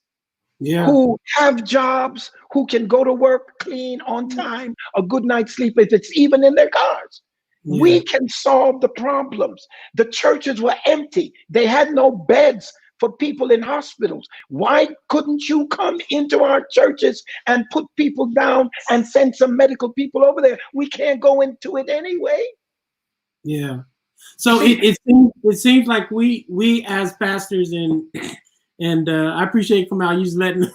who have jobs, who can go to work clean, on time, a good night's sleep, if it's even in their cars? We can solve the problems. The churches were empty. They had no beds for people in hospitals. Why couldn't you come into our churches and put people down and send some medical people over there? We can't go into it anyway. Yeah. So it seems like we as pastors and I appreciate Kamal you just letting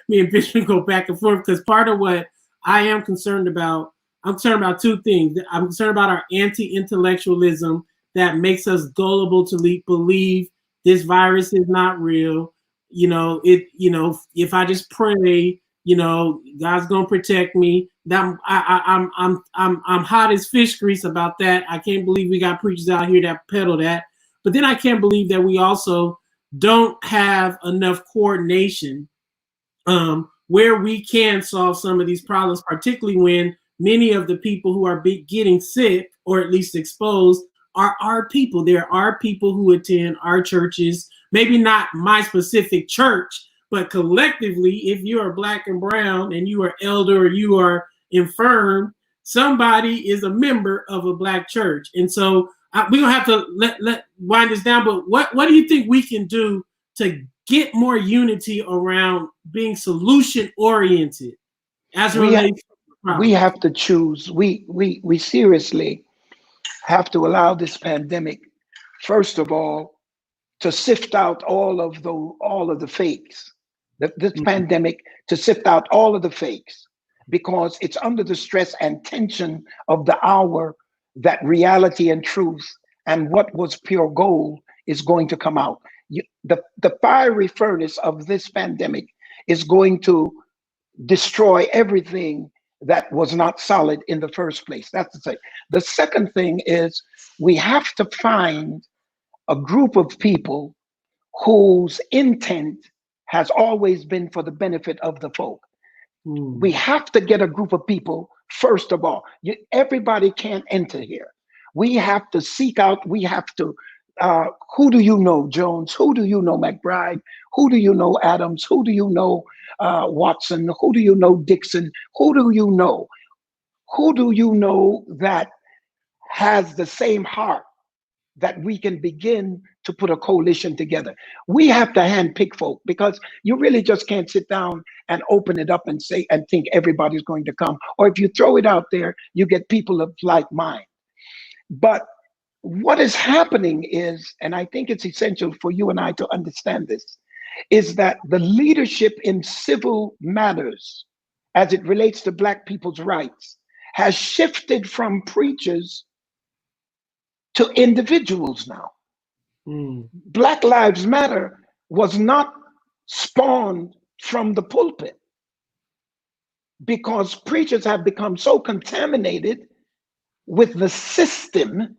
me and Bishop go back and forth, because part of what I am concerned about, I'm concerned about two things. I'm concerned about our anti-intellectualism that makes us gullible to believe this virus is not real. If I just pray, God's gonna protect me. That I'm hot as fish grease about that. I can't believe we got preachers out here that peddle that. But then I can't believe that we also don't have enough coordination where we can solve some of these problems, particularly when many of the people who are getting sick or at least exposed are our people. There are people who attend our churches, maybe not my specific church, but collectively, if you are Black and brown and you are elder or you are infirm, somebody is a member of a Black church. And so we're gonna have to let wind this down. But what do you think we can do to get more unity around being solution oriented as it relates to the problem? We have to choose. We seriously have to allow this pandemic, first of all, to sift out all of the fakes. This pandemic to sift out all of the fakes, because it's under the stress and tension of the hour that reality and truth and what was pure gold is going to come out. the fiery furnace of this pandemic is going to destroy everything that was not solid in the first place. That's the thing. The second thing is we have to find a group of people whose intent has always been for the benefit of the folk. We have to get a group of people, first of all. Everybody can't enter here. We have to seek out, we have to, who do you know, Jones? Who do you know, McBride? Who do you know, Adams? Who do you know, Watson? Who do you know, Dixon? Who do you know? Who do you know that has the same heart that we can begin to put a coalition together? We have to handpick folk, because you really just can't sit down and open it up and say and think everybody's going to come. Or if you throw it out there, you get people of like mind. But what is happening is, and I think it's essential for you and I to understand this, is that the leadership in civil matters as it relates to Black people's rights has shifted from preachers to individuals now. Black Lives Matter was not spawned from the pulpit, because preachers have become so contaminated with the system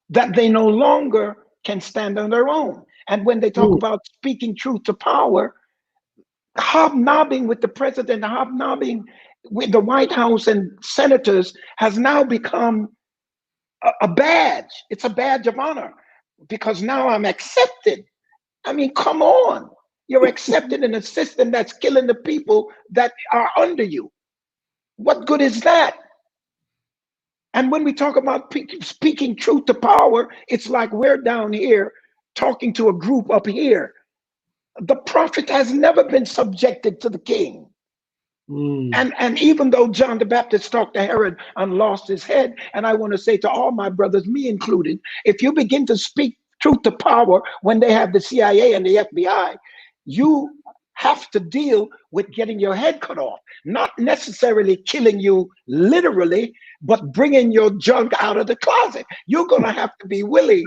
that they no longer can stand on their own. And when they talk about speaking truth to power, hobnobbing with the president, hobnobbing with the White House and senators has now become a badge. It's a badge of honor, because now I'm accepted. I mean, come on. You're accepted in a system that's killing the people that are under you. What good is that? And when we talk about speaking truth to power, it's like we're down here talking to a group up here. The prophet has never been subjected to the king. And even though John the Baptist talked to Herod and lost his head, and I want to say to all my brothers, me included, if you begin to speak truth to power when they have the CIA and the FBI, you have to deal with getting your head cut off, not necessarily killing you literally, but bringing your junk out of the closet. You're going to have to be willing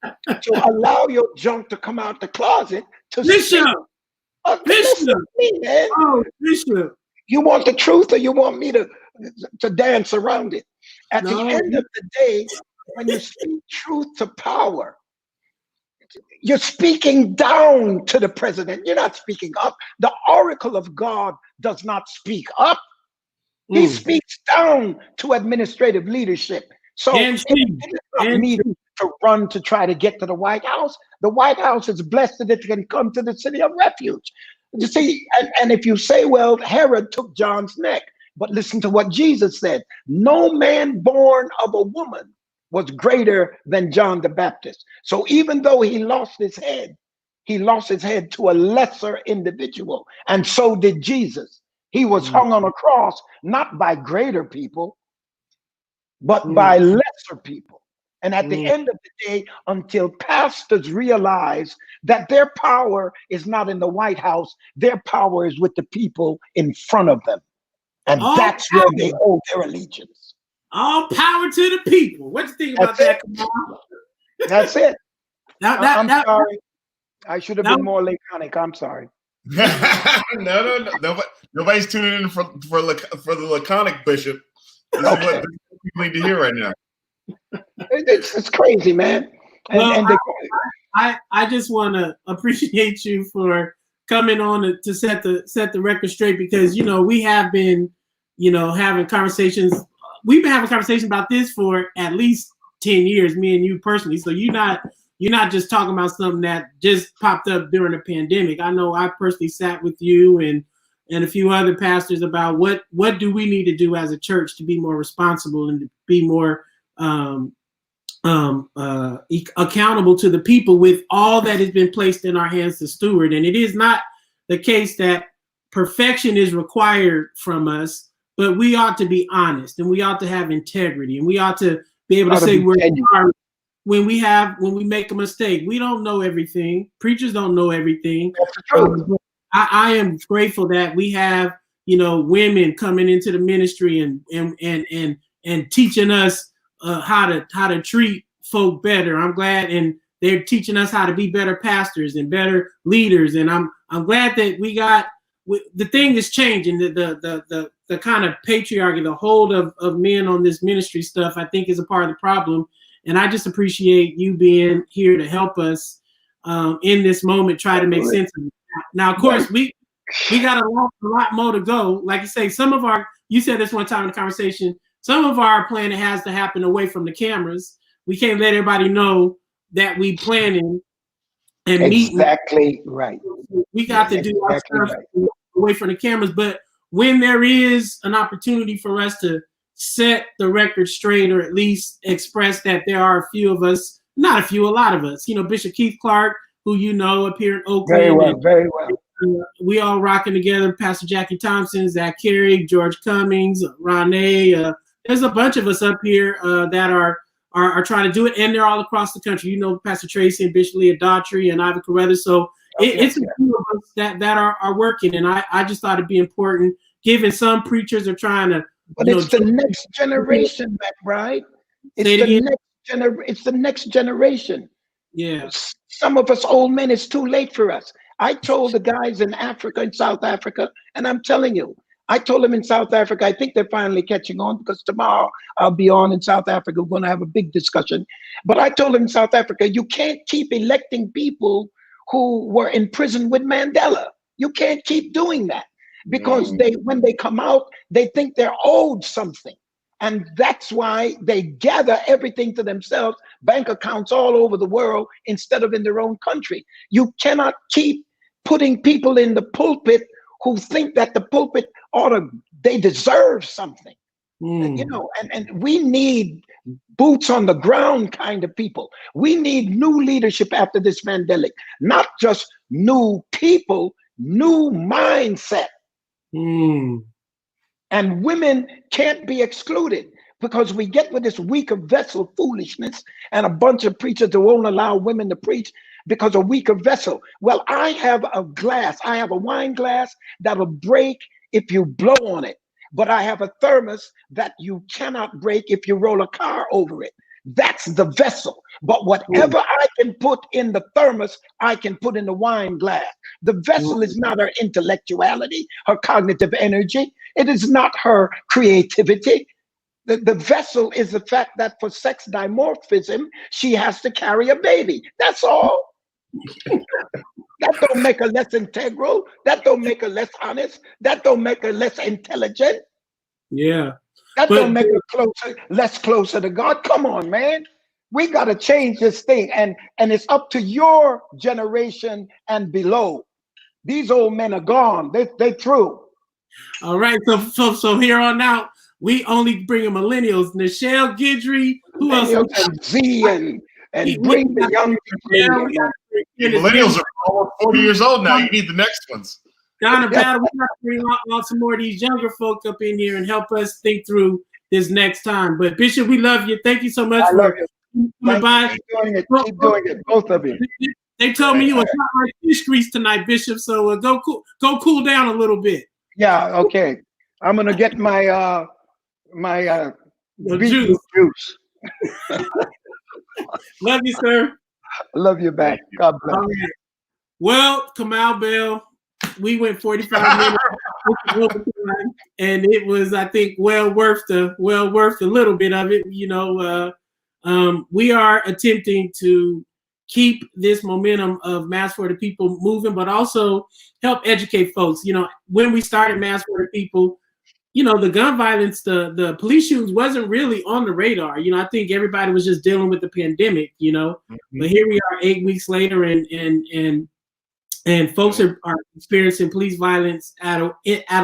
to allow your junk to come out the closet to Bishop. Bishop. Me, man. Oh, Bishop. You want the truth, or you want me to dance around it? At the end of the day, when you speak truth to power, you're speaking down to the president. You're not speaking up. The oracle of God does not speak up. He speaks down to administrative leadership. So it's not me to run to try to get to the White House. The White House is blessed that it can come to the city of refuge. You see, and if you say, well, Herod took John's neck, but listen to what Jesus said. No man born of a woman was greater than John the Baptist. So even though he lost his head to a lesser individual. And so did Jesus. He was hung on a cross, not by greater people, but by lesser people. And at the end of the day, until pastors realize that their power is not in the White House, their power is with the people in front of them. And that's where they owe their allegiance. All power to the people. What do you think about that? That's it. I'm sorry. I should have been No. more laconic. I'm sorry. No. Nobody's tuning in for the laconic bishop. This is what people need to hear right now. It's crazy, man. I just want to appreciate you for coming on to set the record straight, because we have been having conversations. We've been having conversations about this for at least 10 years, me and you personally. So you're not just talking about something that just popped up during the pandemic. I know I personally sat with you and a few other pastors about what do we need to do as a church to be more responsible and to be more accountable to the people with all that has been placed in our hands to steward. And it is not the case that perfection is required from us, but we ought to be honest, and we ought to have integrity, and we ought to be able to say we're sorry when we make a mistake. We don't know everything. Preachers don't know everything. That's the truth. I am grateful that we have women coming into the ministry and teaching us how to treat folk better. I'm glad, and they're teaching us how to be better pastors and better leaders. And I'm glad that the thing is changing. The kind of patriarchy, the hold of men on this ministry stuff, I think is a part of the problem. And I just appreciate you being here to help us in this moment, try to make sense of it. Now, of course, we got a lot more to go. Like you say, you said this one time in the conversation, some of our planning has to happen away from the cameras. We can't let everybody know that we planning and meeting. Exactly right. We got to do our stuff away from the cameras. But when there is an opportunity for us to set the record straight, or at least express that there are a few of us, not a few, a lot of us, Bishop Keith Clark, who up here in Oakland. Very well. We all rocking together. Pastor Jackie Thompson, Zach Carey, George Cummings, Ronnie. There's a bunch of us up here that are trying to do it, and they're all across the country. Pastor Tracy and Bishop Leah Daughtry and Ivan Carruthers. So it's a few of us that are working, and I just thought it'd be important, given some preachers are trying to. But it's the next generation, McBride. It's the next generation. Yeah. Some of us old men, it's too late for us. I told the guys in South Africa, and I'm telling you, I told them in South Africa, I think they're finally catching on, because tomorrow I'll be on in South Africa. We're going to have a big discussion. But I told them in South Africa, you can't keep electing people who were in prison with Mandela. You can't keep doing that, because when they come out, they think they're owed something. And that's why they gather everything to themselves, bank accounts all over the world, instead of in their own country. You cannot keep putting people in the pulpit who think that the pulpit they deserve something. And we need boots on the ground kind of people. We need new leadership after this pandemic, not just new people, new mindset. And women can't be excluded, because we get with this weaker vessel foolishness and a bunch of preachers that won't allow women to preach because of weaker vessel. Well, I have a wine glass that'll break if you blow on it, but I have a thermos that you cannot break if you roll a car over it. That's the vessel. But whatever I can put in the thermos, I can put in the wine glass. The vessel is not her intellectuality, her cognitive energy. It is not her creativity. The vessel is the fact that for sex dimorphism, she has to carry a baby. That's all. That don't make her less integral. That don't make her less honest. That don't make her less intelligent. Yeah. That don't make her less closer to God. Come on, man. We got to change this thing. And it's up to your generation and below. These old men are gone. They through. All right. So here on out, we only bring in millennials. Nichelle Guidry, who else? And Z and bring the young people. Millennials are almost 40 years old now. You need the next ones. Donna Battle, we got to bring on some more of these younger folk up in here and help us think through this next time. But Bishop, we love you. Thank you so much for coming by. Keep doing it, both of you. They told me you were hot like fish grease tonight, Bishop. So go cool down a little bit. Yeah, okay. I'm gonna get my my juice. Love you, sir. Love you back. God bless. All right. Well, Kamau Bell, we went 45 minutes, and it was, I think, well worth a little bit of it. We are attempting to keep this momentum of Mass for the People moving, but also help educate folks. When we started Mass for the People, the gun violence, the police shootings wasn't really on the radar. I think everybody was just dealing with the pandemic, but here we are 8 weeks later, and folks are experiencing police violence at a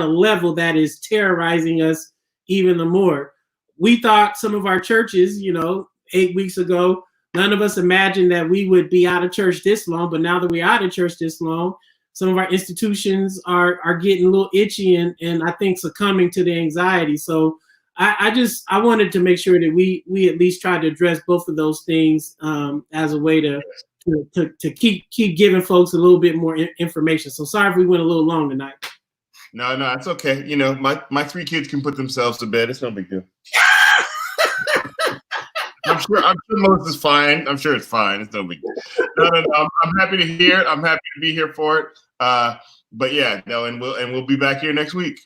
level that is terrorizing us even more. We thought some of our churches, 8 weeks ago, none of us imagined that we would be out of church this long, but now that we're out of church this long, some of our institutions are getting a little itchy and I think succumbing to the anxiety. So I wanted to make sure that we at least try to address both of those things as a way to keep giving folks a little bit more information. So sorry if we went a little long tonight. No, it's okay. My 3 kids can put themselves to bed. It's no big deal. I'm sure most is fine. I'm sure it's fine. It's no big deal. No. I'm happy to hear it. I'm happy to be here for it. But yeah, no, and we'll be back here next week.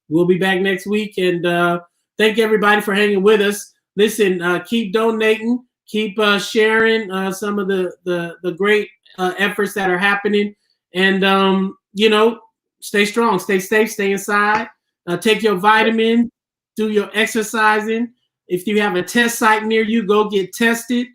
We'll be back next week, and thank everybody for hanging with us. Listen, keep donating, keep sharing some of the great efforts that are happening, and stay strong, stay safe, stay inside, take your vitamins, do your exercising. If you have a test site near you, go get tested,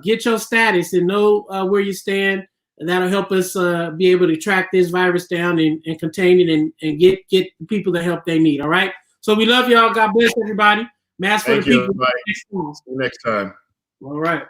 get your status, and know where you stand. And that'll help us be able to track this virus down and contain it and get people the help they need. All right. So we love y'all. God bless everybody. Mask for the people. See you next time. All right.